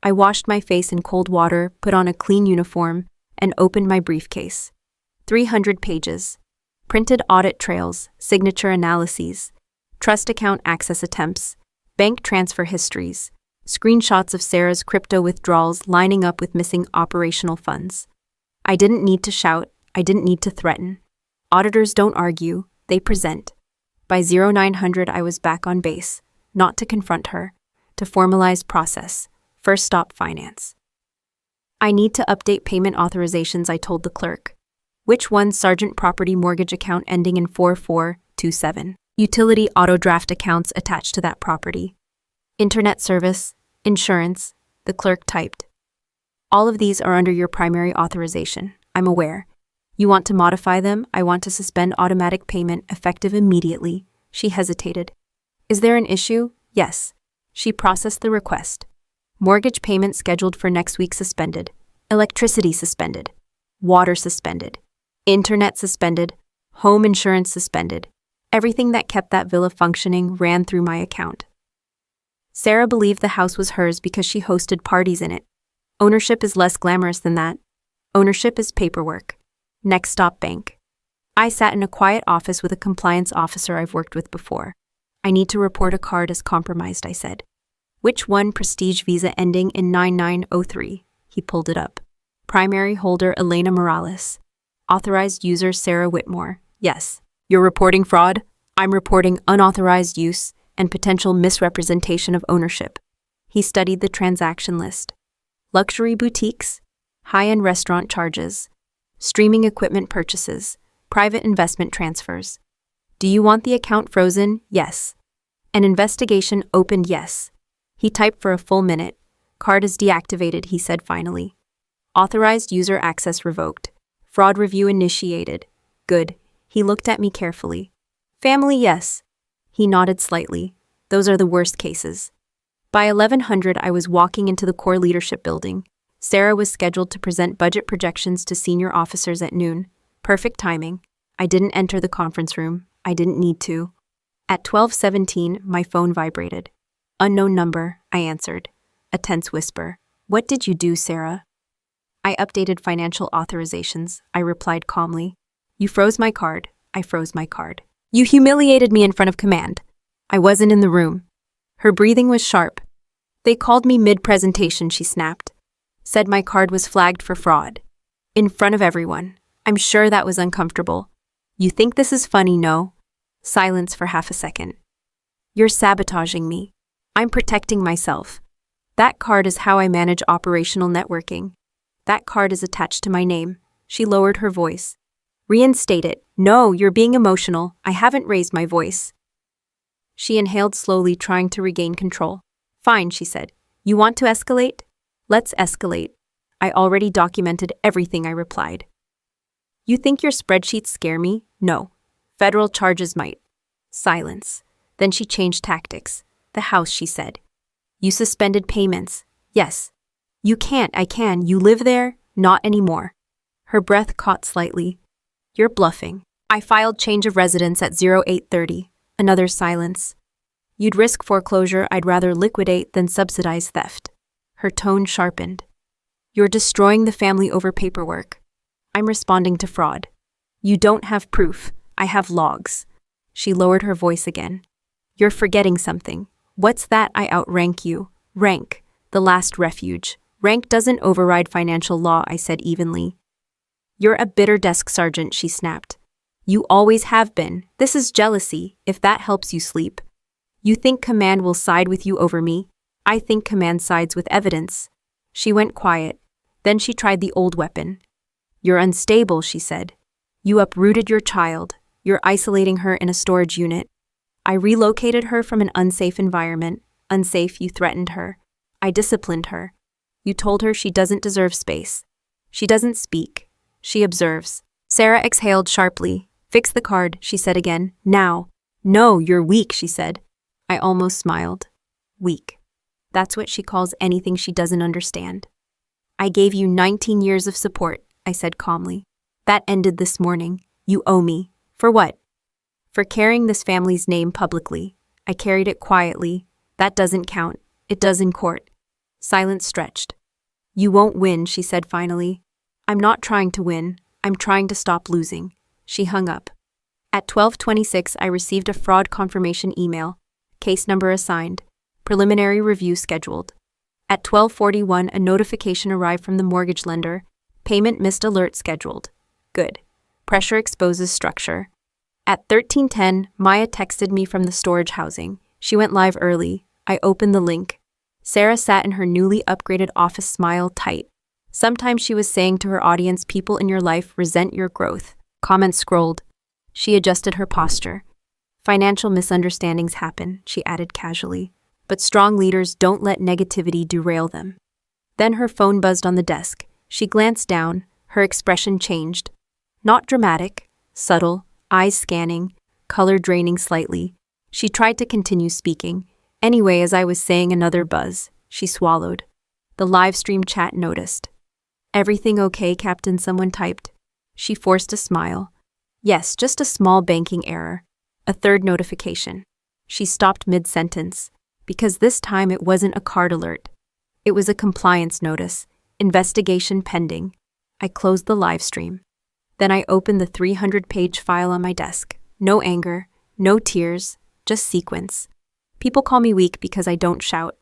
I washed my face in cold water, put on a clean uniform, and opened my briefcase. 300 pages. Printed audit trails, signature analyses, trust account access attempts, bank transfer histories, screenshots of Sarah's crypto withdrawals lining up with missing operational funds. I didn't need to shout, I didn't need to threaten. Auditors don't argue, they present. By 0900 I was back on base, not to confront her, to formalize process, first stop finance. "I need to update payment authorizations," I told the clerk. "Which one?" "Sergeant property mortgage account ending in 4427. Utility auto draft accounts attached to that property. Internet service, insurance," the clerk typed. "All of these are under your primary authorization. I'm aware. You want to modify them? I want to suspend automatic payment effective immediately." She hesitated. "Is there an issue?" "Yes." She processed the request. "Mortgage payment scheduled for next week suspended. Electricity suspended. Water suspended. Internet suspended. Home insurance suspended. Everything that kept that villa functioning ran through my account." Sarah believed the house was hers because she hosted parties in it. Ownership is less glamorous than that. Ownership is paperwork. Next stop, bank. I sat in a quiet office with a compliance officer I've worked with before. "I need to report a card as compromised," I said. "Which one?" "Prestige Visa ending in 9903. He pulled it up. "Primary holder Elena Morales. Authorized user Sarah Whitmore." "Yes." "You're reporting fraud?" "I'm reporting unauthorized use and potential misrepresentation of ownership." He studied the transaction list. Luxury boutiques, high-end restaurant charges, streaming equipment purchases, private investment transfers. "Do you want the account frozen?" "Yes." "An investigation opened?" "Yes." He typed for a full minute. "Card is deactivated," he said finally. "Authorized user access revoked. Fraud review initiated." "Good." He looked at me carefully. "Family, yes." He nodded slightly. "Those are the worst cases." By 1100, I was walking into the core leadership building. Sarah was scheduled to present budget projections to senior officers at noon. Perfect timing. I didn't enter the conference room. I didn't need to. At 12:17, my phone vibrated. "Unknown number," I answered. A tense whisper. "What did you do, Sarah?" "I updated financial authorizations," I replied calmly. "You froze my card." I froze my card. "You humiliated me in front of command." I wasn't in the room. Her breathing was sharp. "They called me mid-presentation," she snapped. "Said my card was flagged for fraud. In front of everyone. I'm sure that was uncomfortable. You think this is funny, no?" Silence for half a second. "You're sabotaging me. I'm protecting myself. That card is how I manage operational networking. That card is attached to my name." She lowered her voice. "Reinstate it." "No, you're being emotional. I haven't raised my voice." She inhaled slowly, trying to regain control. "Fine," she said. You want to escalate? Let's escalate. I already documented everything, I replied. You think your spreadsheets scare me? No. Federal charges might. Silence. Then she changed tactics. The house, she said. You suspended payments. Yes. You can't, I can. You live there? Not anymore. Her breath caught slightly. You're bluffing. I filed change of residence at 0830. Another silence. You'd risk foreclosure. I'd rather liquidate than subsidize theft. Her tone sharpened. You're destroying the family over paperwork. I'm responding to fraud. You don't have proof. I have logs. She lowered her voice again. You're forgetting something. What's that? I outrank you. Rank. The last refuge. Rank doesn't override financial law, I said evenly. You're a bitter desk sergeant, she snapped. You always have been. This is jealousy, if that helps you sleep. You think command will side with you over me? I think command sides with evidence. She went quiet. Then she tried the old weapon. You're unstable, she said. You uprooted your child. You're isolating her in a storage unit. I relocated her from an unsafe environment. Unsafe, you threatened her. I disciplined her. You told her she doesn't deserve space. She doesn't speak. She observes. Sarah exhaled sharply. Fix the card, she said again. Now. No, you're weak, she said. I almost smiled. Weak. That's what she calls anything she doesn't understand. I gave you 19 years of support, I said calmly. That ended this morning. You owe me. For what? For carrying this family's name publicly. I carried it quietly. That doesn't count. It does in court. Silence stretched. You won't win, she said finally. I'm not trying to win. I'm trying to stop losing. She hung up. At 12:26, I received a fraud confirmation email. Case number assigned. Preliminary review scheduled. At 12:41, a notification arrived from the mortgage lender. Payment missed alert scheduled. Good. Pressure exposes structure. At 13:10, Maya texted me from the storage housing. She went live early. I opened the link. Sarah sat in her newly upgraded office, smile tight. Sometimes she was saying to her audience, people in your life resent your growth. Comments scrolled. She adjusted her posture. Financial misunderstandings happen, she added casually. But strong leaders don't let negativity derail them. Then her phone buzzed on the desk. She glanced down. Her expression changed. Not dramatic, subtle, eyes scanning, color draining slightly. She tried to continue speaking. Anyway, as I was saying, another buzz. She swallowed. The live stream chat noticed. Everything okay, Captain? Someone typed. She forced a smile. Yes, just a small banking error. A third notification. She stopped mid-sentence. Because this time it wasn't a card alert. It was a compliance notice. Investigation pending. I closed the live stream. Then I opened the 300-page file on my desk. No anger, no tears, just sequence. People call me weak because I don't shout.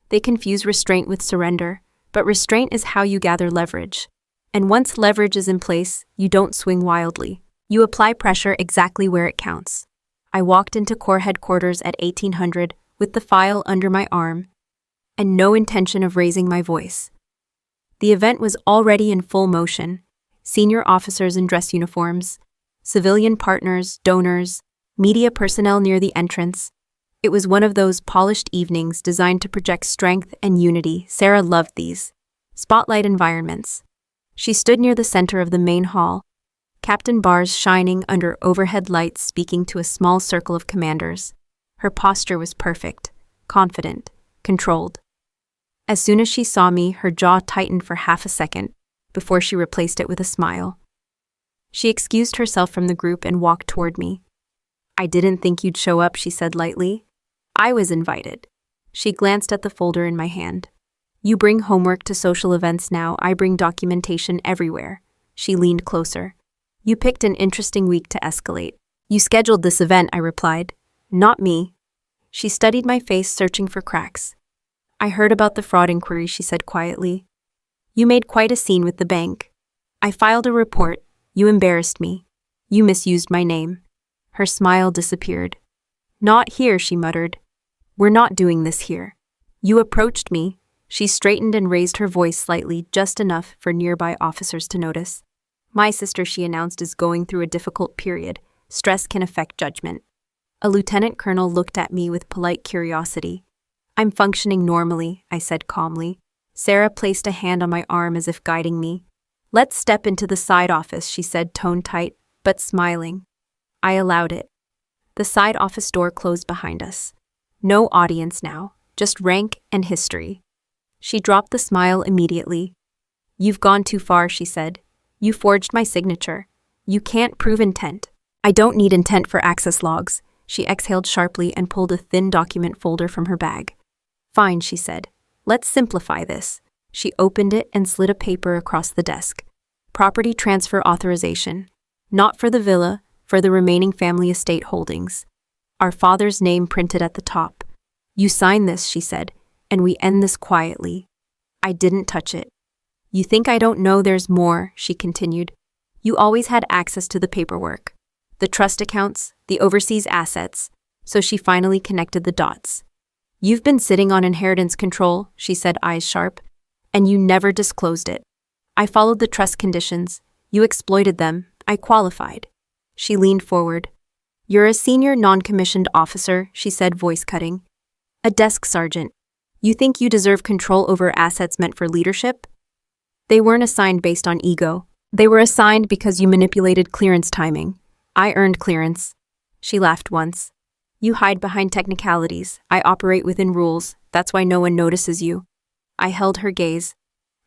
They confuse restraint with surrender, but restraint is how you gather leverage. And once leverage is in place, you don't swing wildly. You apply pressure exactly where it counts. I walked into Corps headquarters at 1800 with the file under my arm and no intention of raising my voice. The event was already in full motion. Senior officers in dress uniforms, civilian partners, donors, media personnel near the entrance. It was one of those polished evenings designed to project strength and unity. Sarah loved these spotlight environments. She stood near the center of the main hall, Captain bars shining under overhead lights speaking to a small circle of commanders. Her posture was perfect, confident, controlled. As soon as she saw me, her jaw tightened for half a second before she replaced it with a smile. She excused herself from the group and walked toward me. I didn't think you'd show up, she said lightly. I was invited. She glanced at the folder in my hand. You bring homework to social events now, I bring documentation everywhere. She leaned closer. You picked an interesting week to escalate. You scheduled this event, I replied. Not me. She studied my face, searching for cracks. I heard about the fraud inquiry, she said quietly. You made quite a scene with the bank. I filed a report. You embarrassed me. You misused my name. Her smile disappeared. Not here, she muttered. We're not doing this here. You approached me. She straightened and raised her voice slightly, just enough for nearby officers to notice. My sister, she announced, is going through a difficult period. Stress can affect judgment. A lieutenant colonel looked at me with polite curiosity. I'm functioning normally, I said calmly. Sarah placed a hand on my arm as if guiding me. Let's step into the side office, she said, tone tight, but smiling. I allowed it. The side office door closed behind us. No audience now, just rank and history. She dropped the smile immediately. You've gone too far, she said. You forged my signature. You can't prove intent. I don't need intent for access logs. She exhaled sharply and pulled a thin document folder from her bag. Fine, she said. Let's simplify this. She opened it and slid a paper across the desk. Property transfer authorization. Not for the villa, for the remaining family estate holdings. Our father's name printed at the top. You sign this, she said, and we end this quietly. I didn't touch it. You think I don't know there's more, she continued. You always had access to the paperwork. The trust accounts, the overseas assets. So she finally connected the dots. You've been sitting on inheritance control, she said, eyes sharp, and you never disclosed it. I followed the trust conditions. You exploited them. I qualified. She leaned forward. You're a senior non-commissioned officer, she said, voice cutting. A desk sergeant. You think you deserve control over assets meant for leadership? They weren't assigned based on ego. They were assigned because you manipulated clearance timing. I earned clearance. She laughed once. You hide behind technicalities. I operate within rules. That's why no one notices you. I held her gaze.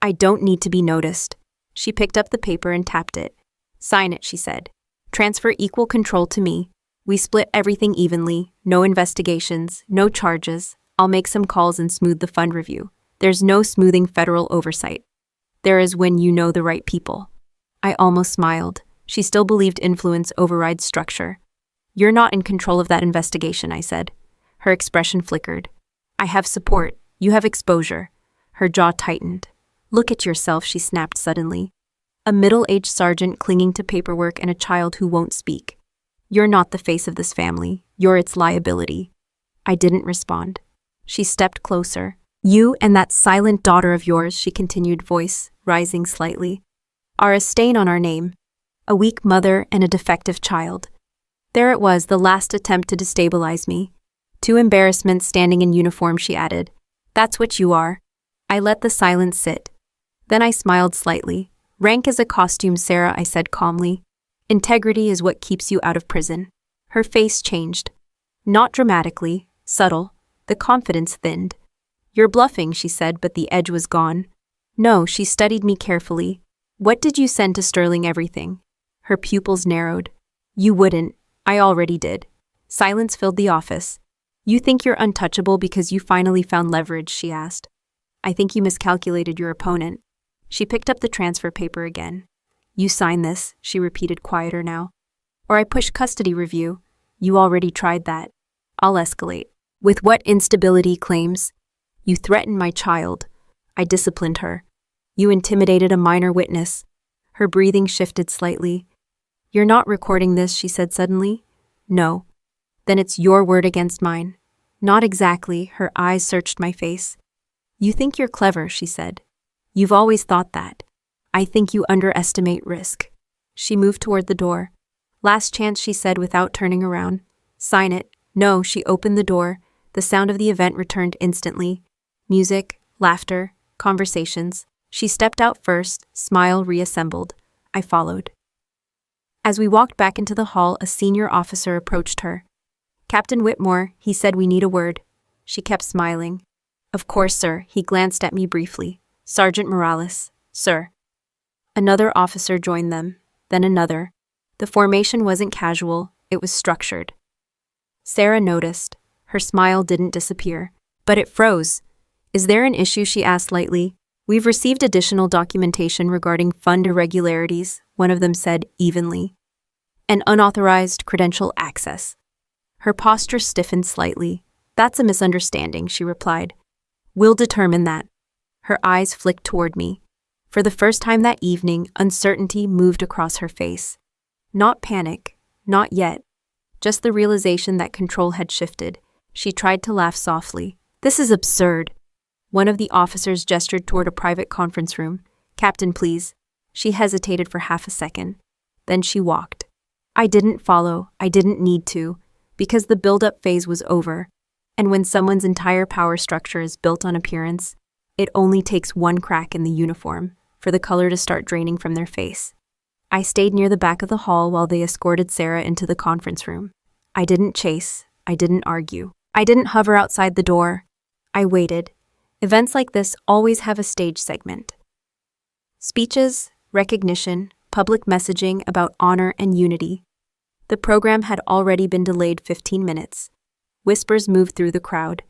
I don't need to be noticed. She picked up the paper and tapped it. Sign it, she said. Transfer equal control to me. We split everything evenly. No investigations, no charges. I'll make some calls and smooth the fund review. There's no smoothing federal oversight. There is when you know the right people. I almost smiled. She still believed influence overrides structure. You're not in control of that investigation, I said. Her expression flickered. I have support. You have exposure. Her jaw tightened. Look at yourself, she snapped suddenly. A middle-aged sergeant clinging to paperwork and a child who won't speak. You're not the face of this family. You're its liability. I didn't respond. She stepped closer. You and that silent daughter of yours, she continued, voice rising slightly, are a stain on our name. A weak mother and a defective child. There it was, the last attempt to destabilize me. 2 embarrassments standing in uniform, she added. That's what you are. I let the silence sit. Then I smiled slightly. Rank is a costume, Sarah, I said calmly. Integrity is what keeps you out of prison. Her face changed. Not dramatically, subtle. The confidence thinned. You're bluffing, she said, but the edge was gone. No, she studied me carefully. What did you send to Sterling everything? Her pupils narrowed. You wouldn't. I already did. Silence filled the office. You think you're untouchable because you finally found leverage, she asked. I think you miscalculated your opponent. She picked up the transfer paper again. You sign this, she repeated, quieter now. Or I push custody review. You already tried that. I'll escalate. With what instability claims? You threatened my child. I disciplined her. You intimidated a minor witness. Her breathing shifted slightly. You're not recording this, she said suddenly. No. Then it's your word against mine. Not exactly, her eyes searched my face. You think you're clever, she said. You've always thought that. I think you underestimate risk. She moved toward the door. Last chance, she said without turning around. Sign it. No, she opened the door. The sound of the event returned instantly. Music, laughter, conversations. She stepped out first, smile reassembled. I followed. As we walked back into the hall, a senior officer approached her. Captain Whitmore, he said we need a word. She kept smiling. Of course, sir. He glanced at me briefly. Sergeant Morales, sir. Another officer joined them, then another. The formation wasn't casual, it was structured. Sarah noticed. Her smile didn't disappear, but it froze. Is there an issue, she asked lightly. We've received additional documentation regarding fund irregularities, one of them said evenly. And unauthorized credential access. Her posture stiffened slightly. That's a misunderstanding, she replied. We'll determine that. Her eyes flicked toward me. For the first time that evening, uncertainty moved across her face. Not panic, not yet. Just the realization that control had shifted. She tried to laugh softly. This is absurd. One of the officers gestured toward a private conference room. Captain, please. She hesitated for half a second. Then she walked. I didn't follow. I didn't need to. Because the build-up phase was over. And when someone's entire power structure is built on appearance, it only takes one crack in the uniform for the color to start draining from their face. I stayed near the back of the hall while they escorted Sarah into the conference room. I didn't chase. I didn't argue. I didn't hover outside the door. I waited. Events like this always have a stage segment. Speeches, recognition, public messaging about honor and unity. The program had already been delayed 15 minutes. Whispers moved through the crowd.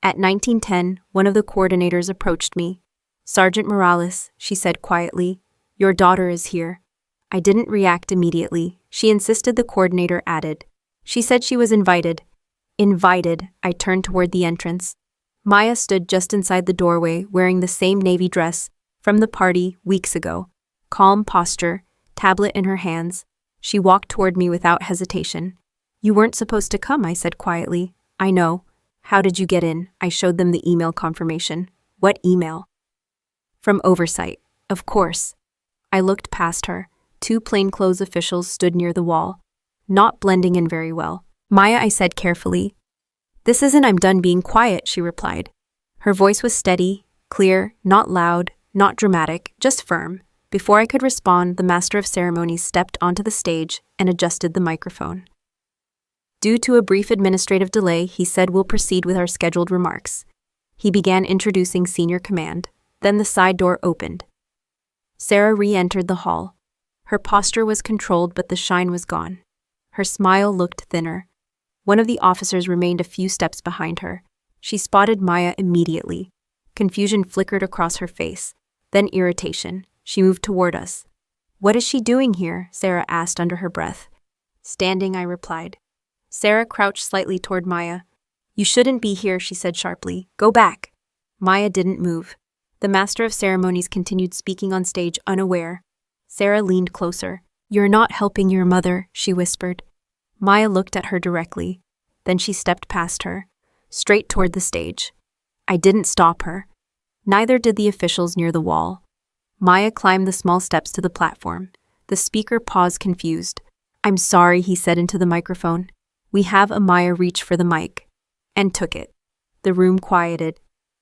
At 19:10, one of the coordinators approached me. "Sergeant Morales," she said quietly, "your daughter is here." I didn't react immediately. She insisted, the coordinator added. She said she was invited. Invited, I turned toward the entrance. Maya stood just inside the doorway, wearing the same navy dress from the party weeks ago. Calm posture, tablet in her hands. She walked toward me without hesitation. "You weren't supposed to come," I said quietly. "I know. How did you get in?" I showed them the email confirmation. "What email?" "From Oversight, of course." I looked past her. Two plainclothes officials stood near the wall, not blending in very well. "Maya," I said carefully. "This isn't I'm done being quiet," she replied. Her voice was steady, clear, not loud, not dramatic, just firm. Before I could respond, the master of ceremonies stepped onto the stage and adjusted the microphone. Due to a brief administrative delay, he said we'll proceed with our scheduled remarks. He began introducing senior command. Then the side door opened. Sarah re-entered the hall. Her posture was controlled, but the shine was gone. Her smile looked thinner. One of the officers remained a few steps behind her. She spotted Maya immediately. Confusion flickered across her face, then irritation. She moved toward us. "What is she doing here?" Sarah asked under her breath. "Standing," I replied. Sarah crouched slightly toward Maya. "You shouldn't be here," she said sharply. "Go back." Maya didn't move. The master of ceremonies continued speaking on stage, unaware. Sarah leaned closer. "You're not helping your mother," she whispered. Maya looked at her directly. Then she stepped past her, straight toward the stage. I didn't stop her. Neither did the officials near the wall. Maya climbed the small steps to the platform. The speaker paused, confused. "I'm sorry," he said into the microphone. "We have Maya reach for the mic." And took it. The room quieted.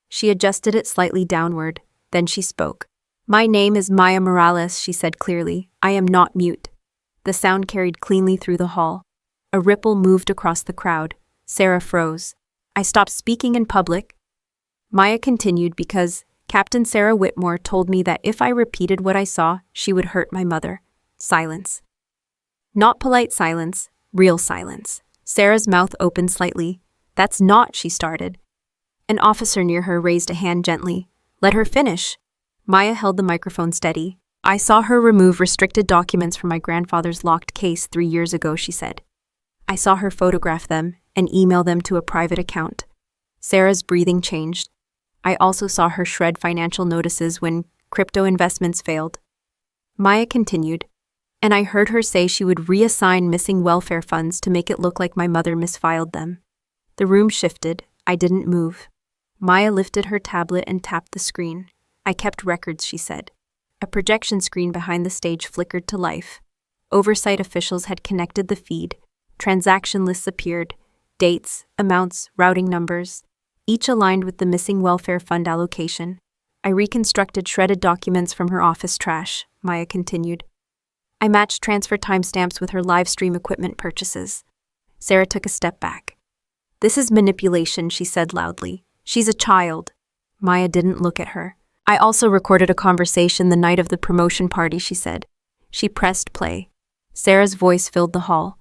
She adjusted it slightly downward. Then she spoke. "My name is Maya Morales," she said clearly. "I am not mute." The sound carried cleanly through the hall. A ripple moved across the crowd. Sarah froze. "I stopped speaking in public." Maya continued because Captain Sarah Whitmore told me that if I repeated what I saw, she would hurt my mother. Silence. Not polite silence, real silence. Sarah's mouth opened slightly. "That's not," she started. An officer near her raised a hand gently. "Let her finish." Maya held the microphone steady. "I saw her remove restricted documents from my grandfather's locked case 3 years ago," she said. "I saw her photograph them and email them to a private account." Sarah's breathing changed. "I also saw her shred financial notices when crypto investments failed." Maya continued. "And I heard her say she would reassign missing welfare funds to make it look like my mother misfiled them." The room shifted. I didn't move. Maya lifted her tablet and tapped the screen. "I kept records," she said. A projection screen behind the stage flickered to life. Oversight officials had connected the feed. Transaction lists appeared. Dates, amounts, routing numbers, each aligned with the missing welfare fund allocation. "I reconstructed shredded documents from her office trash," Maya continued. "I matched transfer timestamps with her live stream equipment purchases." Sarah took a step back. "This is manipulation," she said loudly. "She's a child." Maya didn't look at her. "I also recorded a conversation the night of the promotion party," she said. She pressed play. Sarah's voice filled the hall.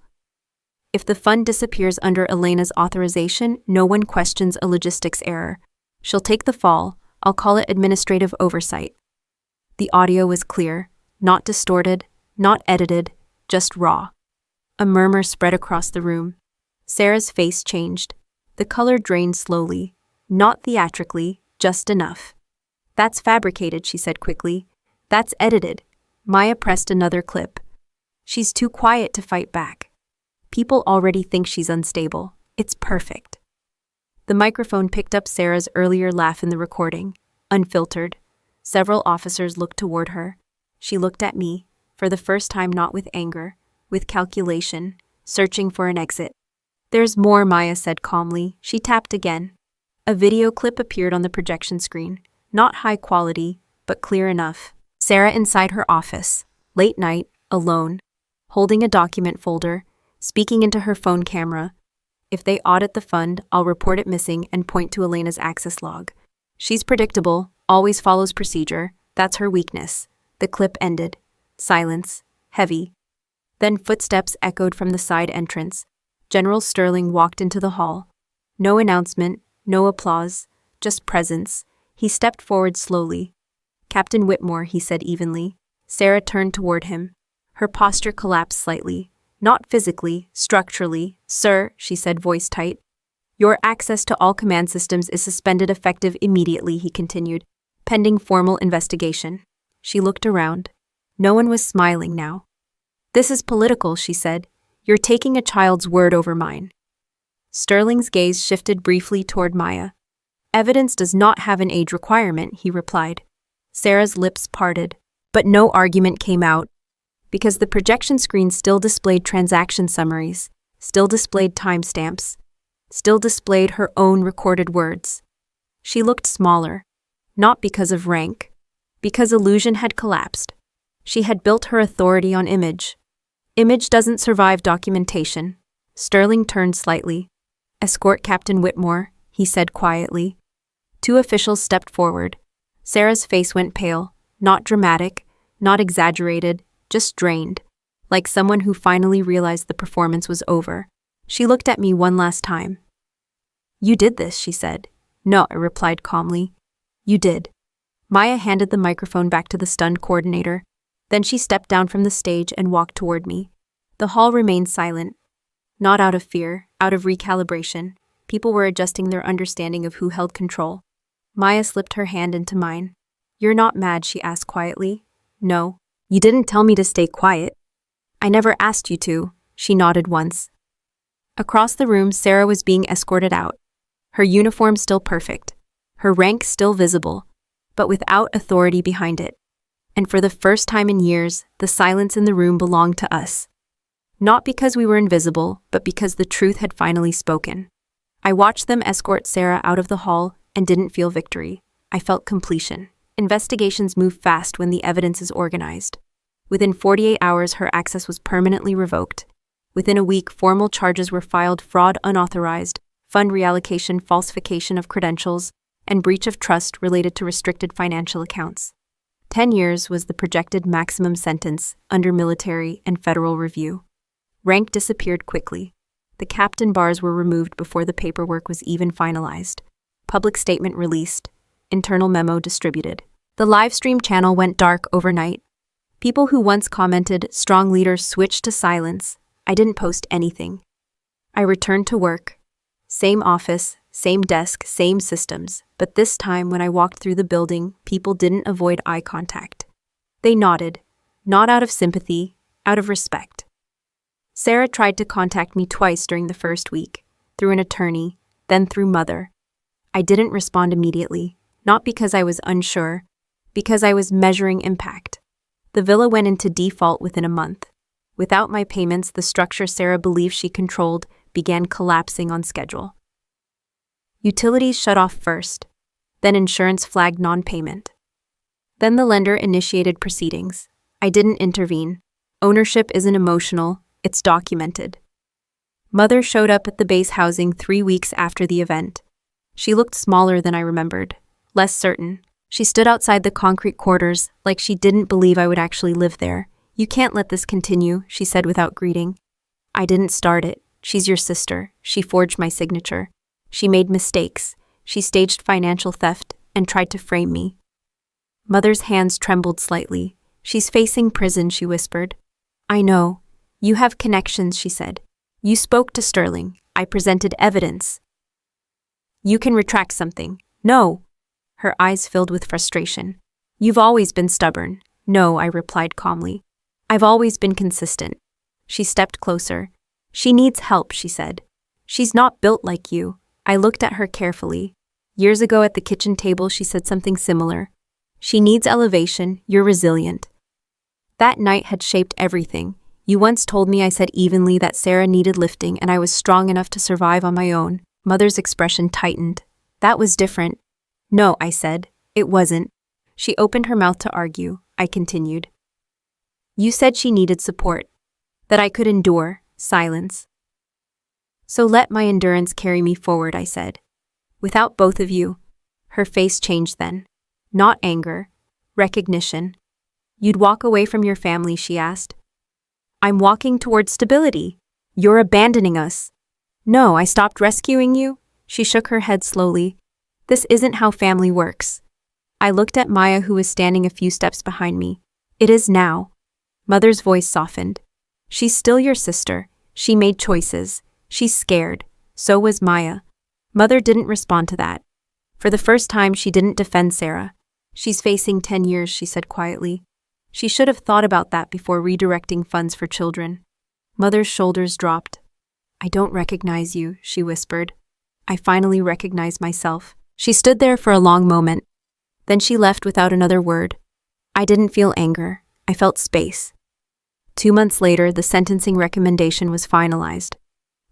"If the fund disappears under Elena's authorization, no one questions a logistics error. She'll take the fall. I'll call it administrative oversight." The audio was clear, not distorted, not edited, just raw. A murmur spread across the room. Sarah's face changed. The color drained slowly, not theatrically, just enough. "That's fabricated," she said quickly. "That's edited." Maya pressed another clip. "She's too quiet to fight back. People already think she's unstable. It's perfect." The microphone picked up Sarah's earlier laugh in the recording, unfiltered. Several officers looked toward her. She looked at me, for the first time not with anger, with calculation, searching for an exit. There's more, Maya said calmly. She tapped again. A video clip appeared on the projection screen. Not high quality, but clear enough. Sarah inside her office, late night, alone, holding a document folder, speaking into her phone camera. If they audit the fund, I'll report it missing and point to Elena's access log. She's predictable, always follows procedure. That's her weakness. The clip ended. Silence. Heavy. Then footsteps echoed from the side entrance. General Sterling walked into the hall. No announcement, no applause, just presence. He stepped forward slowly. Captain Whitmore, he said evenly. Sarah turned toward him. Her posture collapsed slightly. Not physically, structurally. Sir, she said, voice tight. Your access to all command systems is suspended effective immediately, he continued, pending formal investigation. She looked around. No one was smiling now. This is political, she said. You're taking a child's word over mine. Sterling's gaze shifted briefly toward Maya. Evidence does not have an age requirement, he replied. Sarah's lips parted, but no argument came out, because the projection screen still displayed transaction summaries, still displayed timestamps, still displayed her own recorded words. She looked smaller, not because of rank, because illusion had collapsed. She had built her authority on image. Image doesn't survive documentation. Sterling turned slightly. Escort Captain Whitmore, he said quietly. Two officials stepped forward. Sarah's face went pale, not dramatic, not exaggerated, just drained, like someone who finally realized the performance was over. She looked at me one last time. You did this, she said. No, I replied calmly. You did. Maya handed the microphone back to the stunned coordinator. Then she stepped down from the stage and walked toward me. The hall remained silent. Not out of fear, out of recalibration. People were adjusting their understanding of who held control. Maya slipped her hand into mine. You're not mad, she asked quietly. No. You didn't tell me to stay quiet. I never asked you to, she nodded once. Across the room, Sarah was being escorted out. Her uniform still perfect. Her rank still visible, but without authority behind it. And for the first time in years, the silence in the room belonged to us. Not because we were invisible, but because the truth had finally spoken. I watched them escort Sarah out of the hall and didn't feel victory. I felt completion. Investigations move fast when the evidence is organized. Within 48 hours, her access was permanently revoked. Within a week, formal charges were filed: fraud, unauthorized, fund reallocation, falsification of credentials, and breach of trust related to restricted financial accounts. 10 years was the projected maximum sentence under military and federal review. Rank disappeared quickly. The captain bars were removed before the paperwork was even finalized. Public statement released. Internal memo distributed. The live stream channel went dark overnight. People who once commented, "Strong leaders," switched to silence. I didn't post anything. I returned to work. Same office, same desk, same systems, but this time when I walked through the building, people didn't avoid eye contact. They nodded, not out of sympathy, out of respect. Sarah tried to contact me twice during the first week, through an attorney, then through Mother. I didn't respond immediately, not because I was unsure, because I was measuring impact. The villa went into default within a month. Without my payments, the structure Sarah believed she controlled began collapsing on schedule. Utilities shut off first, then insurance flagged non-payment. Then the lender initiated proceedings. I didn't intervene. Ownership isn't emotional, it's documented. Mother showed up at the base housing 3 weeks after the event. She looked smaller than I remembered, less certain. She stood outside the concrete quarters like she didn't believe I would actually live there. You can't let this continue, she said without greeting. I didn't start it. She's your sister. She forged my signature. She made mistakes. She staged financial theft and tried to frame me. Mother's hands trembled slightly. She's facing prison, she whispered. I know. You have connections, she said. You spoke to Sterling. I presented evidence. You can retract something. No. Her eyes filled with frustration. You've always been stubborn. No, I replied calmly. I've always been consistent. She stepped closer. She needs help, she said. She's not built like you. I looked at her carefully. Years ago at the kitchen table, she said something similar. She needs elevation. You're resilient. That night had shaped everything. You once told me I said evenly that Sarah needed lifting and I was strong enough to survive on my own. Mother's expression tightened. That was different. No, I said. It wasn't. She opened her mouth to argue. I continued. You said she needed support. That I could endure. Silence. So let my endurance carry me forward, I said. Without both of you. Her face changed then. Not anger. Recognition. You'd walk away from your family, she asked. I'm walking toward stability. You're abandoning us. No, I stopped rescuing you. She shook her head slowly. This isn't how family works. I looked at Maya, who was standing a few steps behind me. It is now. Mother's voice softened. She's still your sister. She made choices. She's scared. So was Maya. Mother didn't respond to that. For the first time, she didn't defend Sarah. She's facing 10 years, she said quietly. She should have thought about that before redirecting funds for children. Mother's shoulders dropped. I don't recognize you, she whispered. I finally recognized myself. She stood there for a long moment. Then she left without another word. I didn't feel anger. I felt space. 2 months later, the sentencing recommendation was finalized.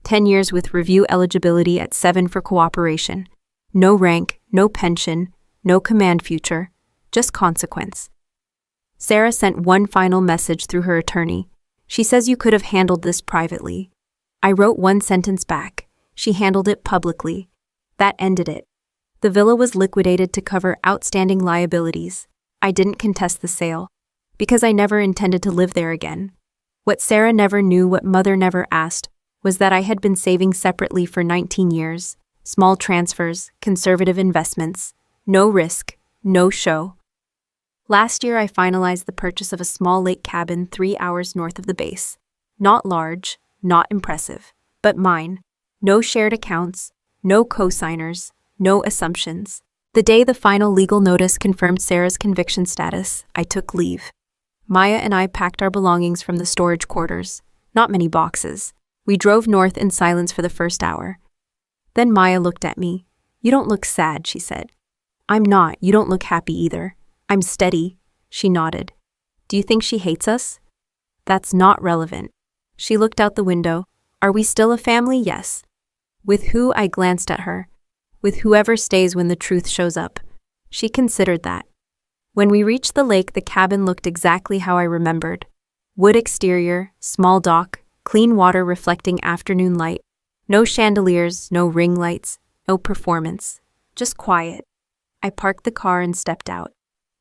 10 years with review eligibility at 7 for cooperation. No rank, no pension, no command future, just consequence. Sarah sent one final message through her attorney. She says you could have handled this privately. I wrote one sentence back. She handled it publicly. That ended it. The villa was liquidated to cover outstanding liabilities. I didn't contest the sale, because I never intended to live there again. What Sarah never knew, what Mother never asked, was that I had been saving separately for 19 years. Small transfers, conservative investments. No risk, no show. Last year, I finalized the purchase of a small lake cabin 3 hours north of the base. Not large, not impressive, but mine. No shared accounts, no co-signers, no assumptions. The day the final legal notice confirmed Sarah's conviction status, I took leave. Maya and I packed our belongings from the storage quarters. Not many boxes. We drove north in silence for the first hour. Then Maya looked at me. You don't look sad, she said. I'm not. You don't look happy either. I'm steady. She nodded. Do you think she hates us? That's not relevant. She looked out the window. Are we still a family? Yes. With who? I glanced at her. With whoever stays when the truth shows up. She considered that. When we reached the lake, the cabin looked exactly how I remembered. Wood exterior, small dock, clean water reflecting afternoon light. No chandeliers, no ring lights, no performance. Just quiet. I parked the car and stepped out.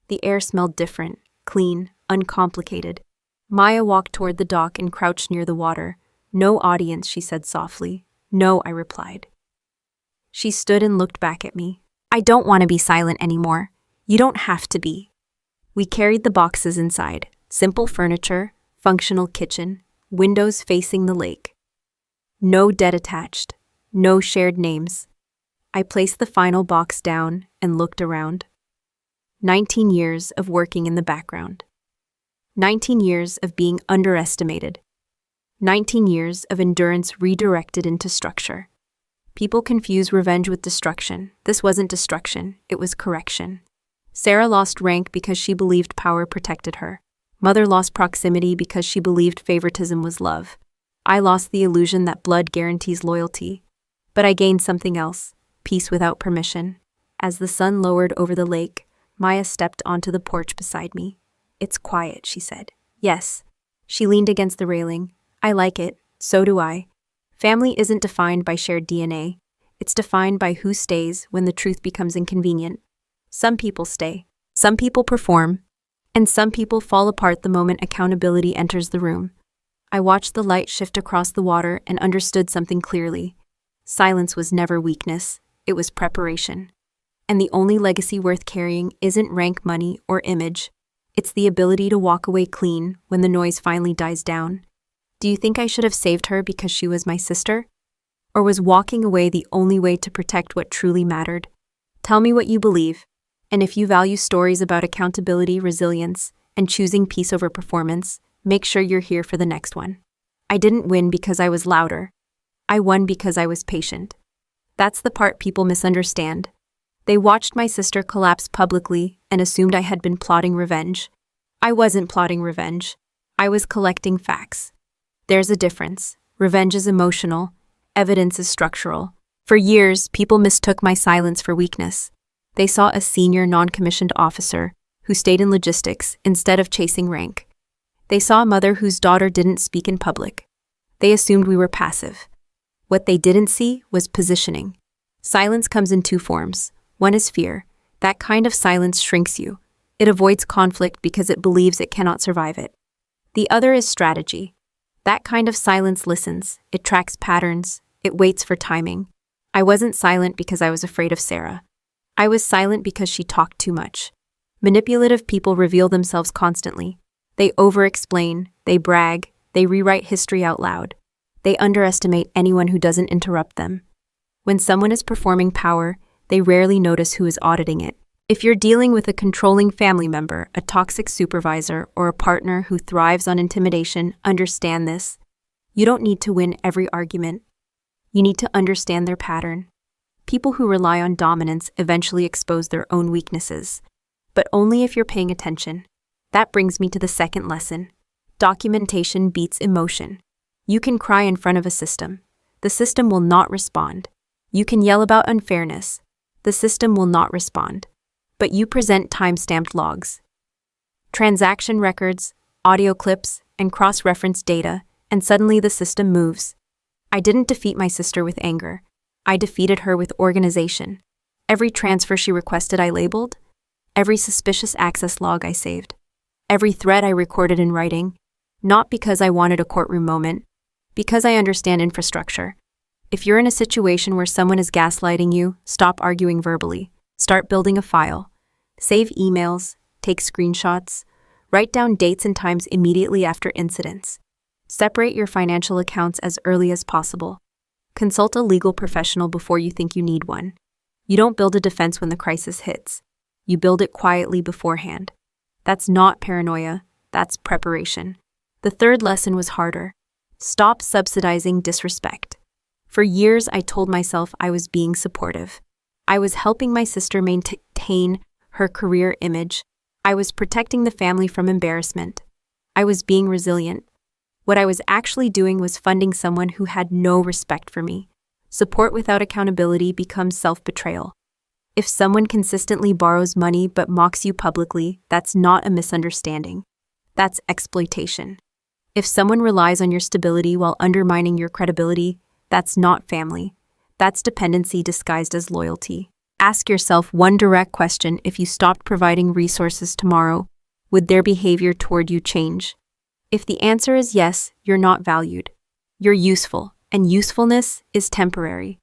The air smelled different, clean, uncomplicated. Maya walked toward the dock and crouched near the water. No audience, she said softly. No, I replied. She stood and looked back at me. I don't want to be silent anymore. You don't have to be. We carried the boxes inside. Simple furniture, functional kitchen, windows facing the lake. No debt attached. No shared names. I placed the final box down and looked around. 19 years of working in the background. 19 years of being underestimated. 19 years of endurance redirected into structure. People confuse revenge with destruction. This wasn't destruction, it was correction. Sarah lost rank because she believed power protected her. Mother lost proximity because she believed favoritism was love. I lost the illusion that blood guarantees loyalty. But I gained something else, peace without permission. As the sun lowered over the lake, Maya stepped onto the porch beside me. It's quiet, she said. Yes. She leaned against the railing. I like it. So do I. Family isn't defined by shared DNA. It's defined by who stays when the truth becomes inconvenient. Some people stay. Some people perform. And some people fall apart the moment accountability enters the room. I watched the light shift across the water and understood something clearly. Silence was never weakness. It was preparation. And the only legacy worth carrying isn't rank, money, or image. It's the ability to walk away clean when the noise finally dies down. Do you think I should have saved her because she was my sister? Or was walking away the only way to protect what truly mattered? Tell me what you believe. And if you value stories about accountability, resilience, and choosing peace over performance, make sure you're here for the next one. I didn't win because I was louder. I won because I was patient. That's the part people misunderstand. They watched my sister collapse publicly and assumed I had been plotting revenge. I wasn't plotting revenge. I was collecting facts. There's a difference. Revenge is emotional, evidence is structural. For years, people mistook my silence for weakness. They saw a senior non-commissioned officer who stayed in logistics instead of chasing rank. They saw a mother whose daughter didn't speak in public. They assumed we were passive. What they didn't see was positioning. Silence comes in two forms. One is fear. That kind of silence shrinks you. It avoids conflict because it believes it cannot survive it. The other is strategy. That kind of silence listens. It tracks patterns. It waits for timing. I wasn't silent because I was afraid of Sarah. I was silent because she talked too much. Manipulative people reveal themselves constantly. They over-explain, they brag, they rewrite history out loud. They underestimate anyone who doesn't interrupt them. When someone is performing power, they rarely notice who is auditing it. If you're dealing with a controlling family member, a toxic supervisor, or a partner who thrives on intimidation, understand this. You don't need to win every argument. You need to understand their pattern. People who rely on dominance eventually expose their own weaknesses, but only if you're paying attention. That brings me to the second lesson. Documentation beats emotion. You can cry in front of a system. The system will not respond. You can yell about unfairness. The system will not respond. But you present time-stamped logs, transaction records, audio clips, and cross-reference data, and suddenly the system moves. I didn't defeat my sister with anger. I defeated her with organization. Every transfer she requested I labeled. Every suspicious access log I saved. Every thread I recorded in writing. Not because I wanted a courtroom moment, because I understand infrastructure. If you're in a situation where someone is gaslighting you, stop arguing verbally. Start building a file. Save emails, take screenshots, write down dates and times immediately after incidents. Separate your financial accounts as early as possible. Consult a legal professional before you think you need one. You don't build a defense when the crisis hits. You build it quietly beforehand. That's not paranoia, that's preparation. The third lesson was harder. Stop subsidizing disrespect. For years, I told myself I was being supportive. I was helping my sister maintain her career image. I was protecting the family from embarrassment. I was being resilient. What I was actually doing was funding someone who had no respect for me. Support without accountability becomes self-betrayal. If someone consistently borrows money but mocks you publicly, that's not a misunderstanding. That's exploitation. If someone relies on your stability while undermining your credibility, that's not family. That's dependency disguised as loyalty. Ask yourself one direct question: if you stopped providing resources tomorrow, would their behavior toward you change? If the answer is yes, you're not valued. You're useful, and usefulness is temporary.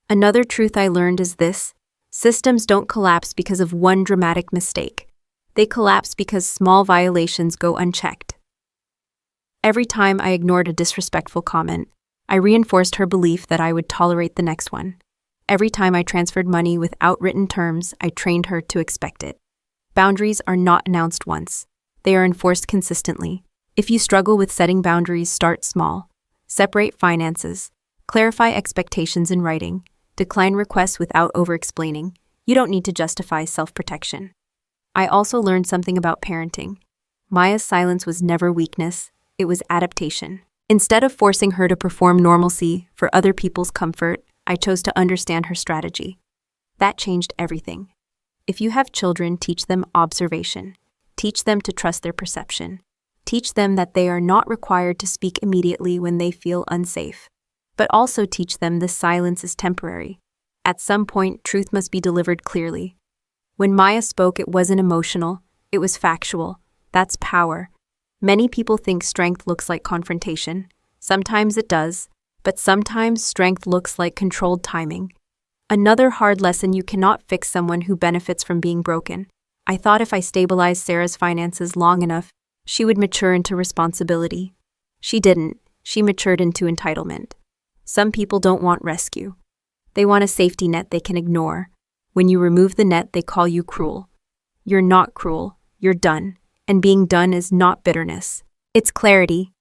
Another truth I learned is this: systems don't collapse because of one dramatic mistake. They collapse because small violations go unchecked. Every time I ignored a disrespectful comment, I reinforced her belief that I would tolerate the next one. Every time I transferred money without written terms, I trained her to expect it. Boundaries are not announced once. They are enforced consistently. If you struggle with setting boundaries, start small. Separate finances. Clarify expectations in writing. Decline requests without over-explaining. You don't need to justify self-protection. I also learned something about parenting. Maya's silence was never weakness. It was adaptation. Instead of forcing her to perform normalcy for other people's comfort, I chose to understand her strategy. That changed everything. If you have children, teach them observation. Teach them to trust their perception. Teach them that they are not required to speak immediately when they feel unsafe. But also teach them this silence is temporary. At some point, truth must be delivered clearly. When Maya spoke, it wasn't emotional, it was factual. That's power. Many people think strength looks like confrontation. Sometimes it does, but sometimes strength looks like controlled timing. Another hard lesson: you cannot fix someone who benefits from being broken. I thought if I stabilized Sarah's finances long enough, she would mature into responsibility. She didn't. She matured into entitlement. Some people don't want rescue. They want a safety net they can ignore. When you remove the net, they call you cruel. You're not cruel. You're done. And being done is not bitterness. It's clarity.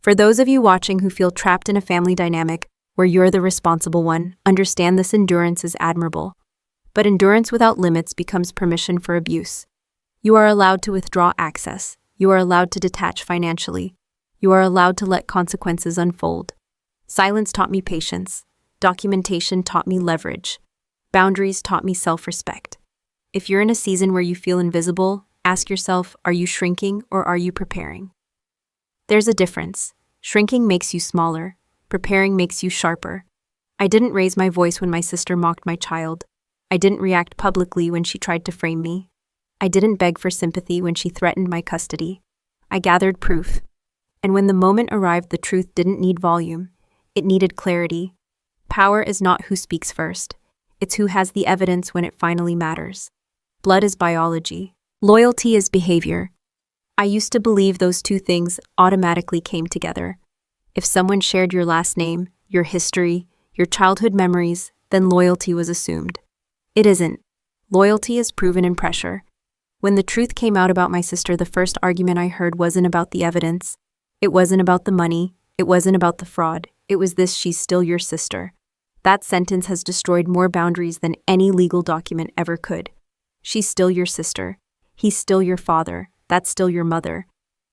For those of you watching who feel trapped in a family dynamic where you're the responsible one, understand this: endurance is admirable. But endurance without limits becomes permission for abuse. You are allowed to withdraw access. You are allowed to detach financially. You are allowed to let consequences unfold. Silence taught me patience. Documentation taught me leverage. Boundaries taught me self-respect. If you're in a season where you feel invisible, ask yourself, are you shrinking or are you preparing? There's a difference. Shrinking makes you smaller. Preparing makes you sharper. I didn't raise my voice when my sister mocked my child. I didn't react publicly when she tried to frame me. I didn't beg for sympathy when she threatened my custody. I gathered proof. And when the moment arrived, the truth didn't need volume. It needed clarity. Power is not who speaks first. It's who has the evidence when it finally matters. Blood is biology. Loyalty is behavior. I used to believe those two things automatically came together. If someone shared your last name, your history, your childhood memories, then loyalty was assumed. It isn't. Loyalty is proven in pressure. When the truth came out about my sister, the first argument I heard wasn't about the evidence. It wasn't about the money. It wasn't about the fraud. It was this: she's still your sister. That sentence has destroyed more boundaries than any legal document ever could. She's still your sister. He's still your father. That's still your mother.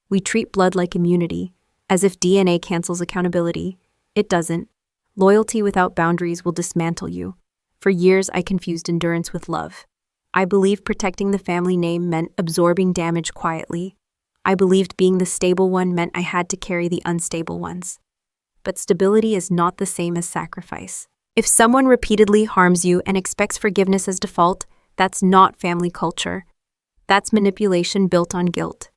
We treat blood like immunity, as if DNA cancels accountability. It doesn't. Loyalty without boundaries will dismantle you. For years, I confused endurance with love. I believed protecting the family name meant absorbing damage quietly. I believed being the stable one meant I had to carry the unstable ones. But stability is not the same as sacrifice. If someone repeatedly harms you and expects forgiveness as default, that's not family culture. That's manipulation built on guilt.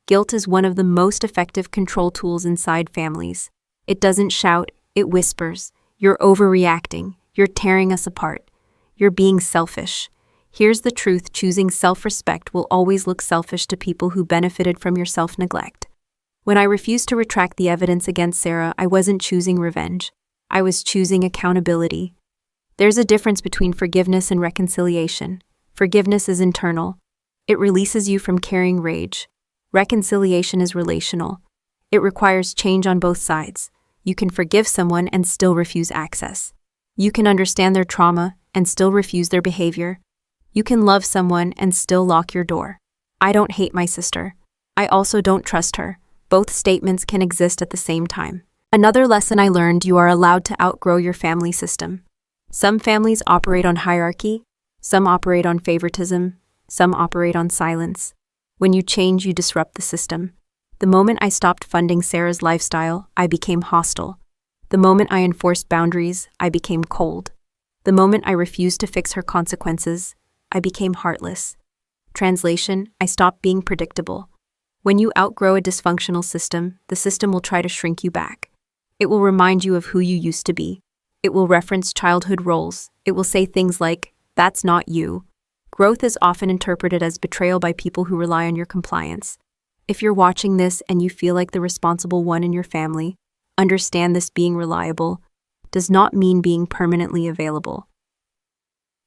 Guilt is one of the most effective control tools inside families. It doesn't shout, it whispers. You're overreacting. You're tearing us apart. You're being selfish. Here's the truth: choosing self-respect will always look selfish to people who benefited from your self-neglect. When I refused to retract the evidence against Sarah, I wasn't choosing revenge. I was choosing accountability. There's a difference between forgiveness and reconciliation. Forgiveness is internal. It releases you from carrying rage. Reconciliation is relational. It requires change on both sides. You can forgive someone and still refuse access. You can understand their trauma and still refuse their behavior. You can love someone and still lock your door. I don't hate my sister. I also don't trust her. Both statements can exist at the same time. Another lesson I learned: you are allowed to outgrow your family system. Some families operate on hierarchy. Some operate on favoritism. Some operate on silence. When you change, you disrupt the system. The moment I stopped funding Sarah's lifestyle, I became hostile. The moment I enforced boundaries, I became cold. The moment I refused to fix her consequences, I became heartless. Translation: I stopped being predictable. When you outgrow a dysfunctional system, the system will try to shrink you back. It will remind you of who you used to be. It will reference childhood roles. It will say things like, "That's not you." Growth is often interpreted as betrayal by people who rely on your compliance. If you're watching this and you feel like the responsible one in your family, understand this: being reliable does not mean being permanently available.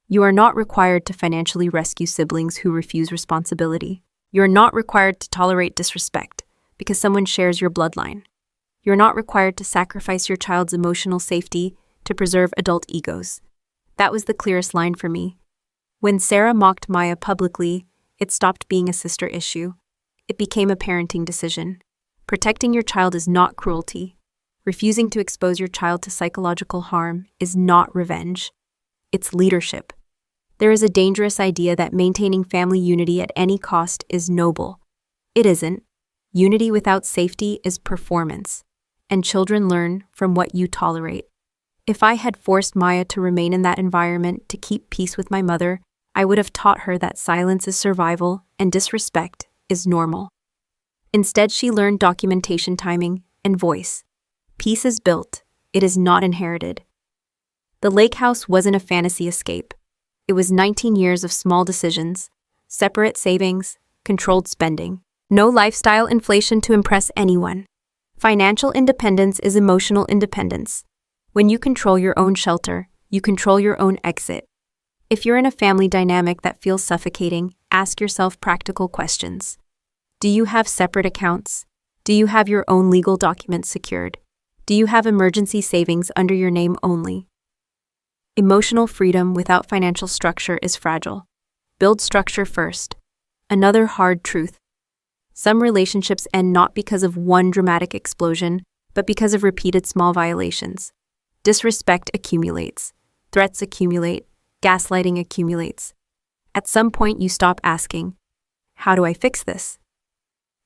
You are not required to financially rescue siblings who refuse responsibility. You are not required to tolerate disrespect because someone shares your bloodline. You're not required to sacrifice your child's emotional safety to preserve adult egos. That was the clearest line for me. When Sarah mocked Maya publicly, it stopped being a sister issue. It became a parenting decision. Protecting your child is not cruelty. Refusing to expose your child to psychological harm is not revenge. It's leadership. There is a dangerous idea that maintaining family unity at any cost is noble. It isn't. Unity without safety is performance, and children learn from what you tolerate. If I had forced Maya to remain in that environment to keep peace with my mother, I would have taught her that silence is survival and disrespect is normal. Instead, she learned documentation, timing, and voice. Peace is built. It is not inherited. The lake house wasn't a fantasy escape. It was 19 years of small decisions, separate savings, controlled spending. No lifestyle inflation to impress anyone. Financial independence is emotional independence. When you control your own shelter, you control your own exit. If you're in a family dynamic that feels suffocating, ask yourself practical questions. Do you have separate accounts? Do you have your own legal documents secured? Do you have emergency savings under your name only? Emotional freedom without financial structure is fragile. Build structure first. Another hard truth: Some relationships end not because of one dramatic explosion, but because of repeated small violations. Disrespect accumulates. Threats accumulate. Gaslighting accumulates. At some point, you stop asking, "How do I fix this?"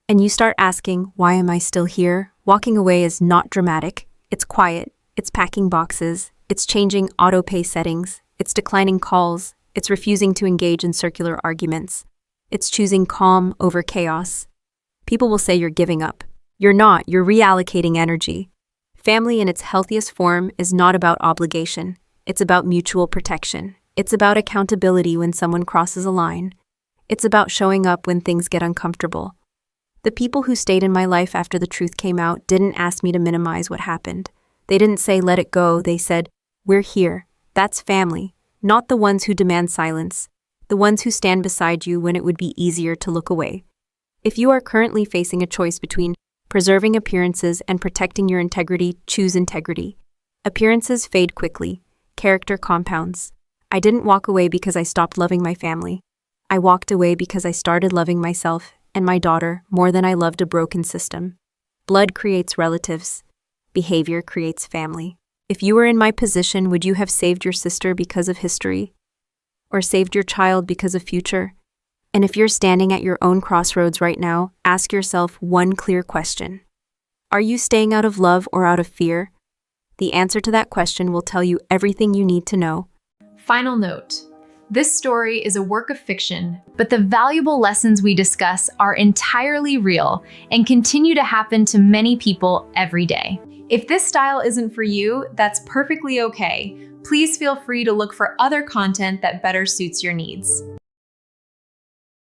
And you start asking, "Why am I still here?" Walking away is not dramatic. It's quiet. It's packing boxes. It's changing auto-pay settings. It's declining calls. It's refusing to engage in circular arguments. It's choosing calm over chaos. People will say you're giving up. You're not. You're reallocating energy. Family in its healthiest form is not about obligation. It's about mutual protection. It's about accountability when someone crosses a line. It's about showing up when things get uncomfortable. The people who stayed in my life after the truth came out didn't ask me to minimize what happened. They didn't say, "Let it go." They said, "We're here." That's family, not the ones who demand silence, the ones who stand beside you when it would be easier to look away. If you are currently facing a choice between preserving appearances and protecting your integrity, choose integrity. Appearances fade quickly. Character compounds. I didn't walk away because I stopped loving my family. I walked away because I started loving myself and my daughter more than I loved a broken system. Blood creates relatives. Behavior creates family. If you were in my position, would you have saved your sister because of history? Or saved your child because of future? And if you're standing at your own crossroads right now, ask yourself one clear question. Are you staying out of love or out of fear? The answer to that question will tell you everything you need to know. Final note. This story is a work of fiction, but the valuable lessons we discuss are entirely real and continue to happen to many people every day. If this style isn't for you, that's perfectly okay. Please feel free to look for other content that better suits your needs.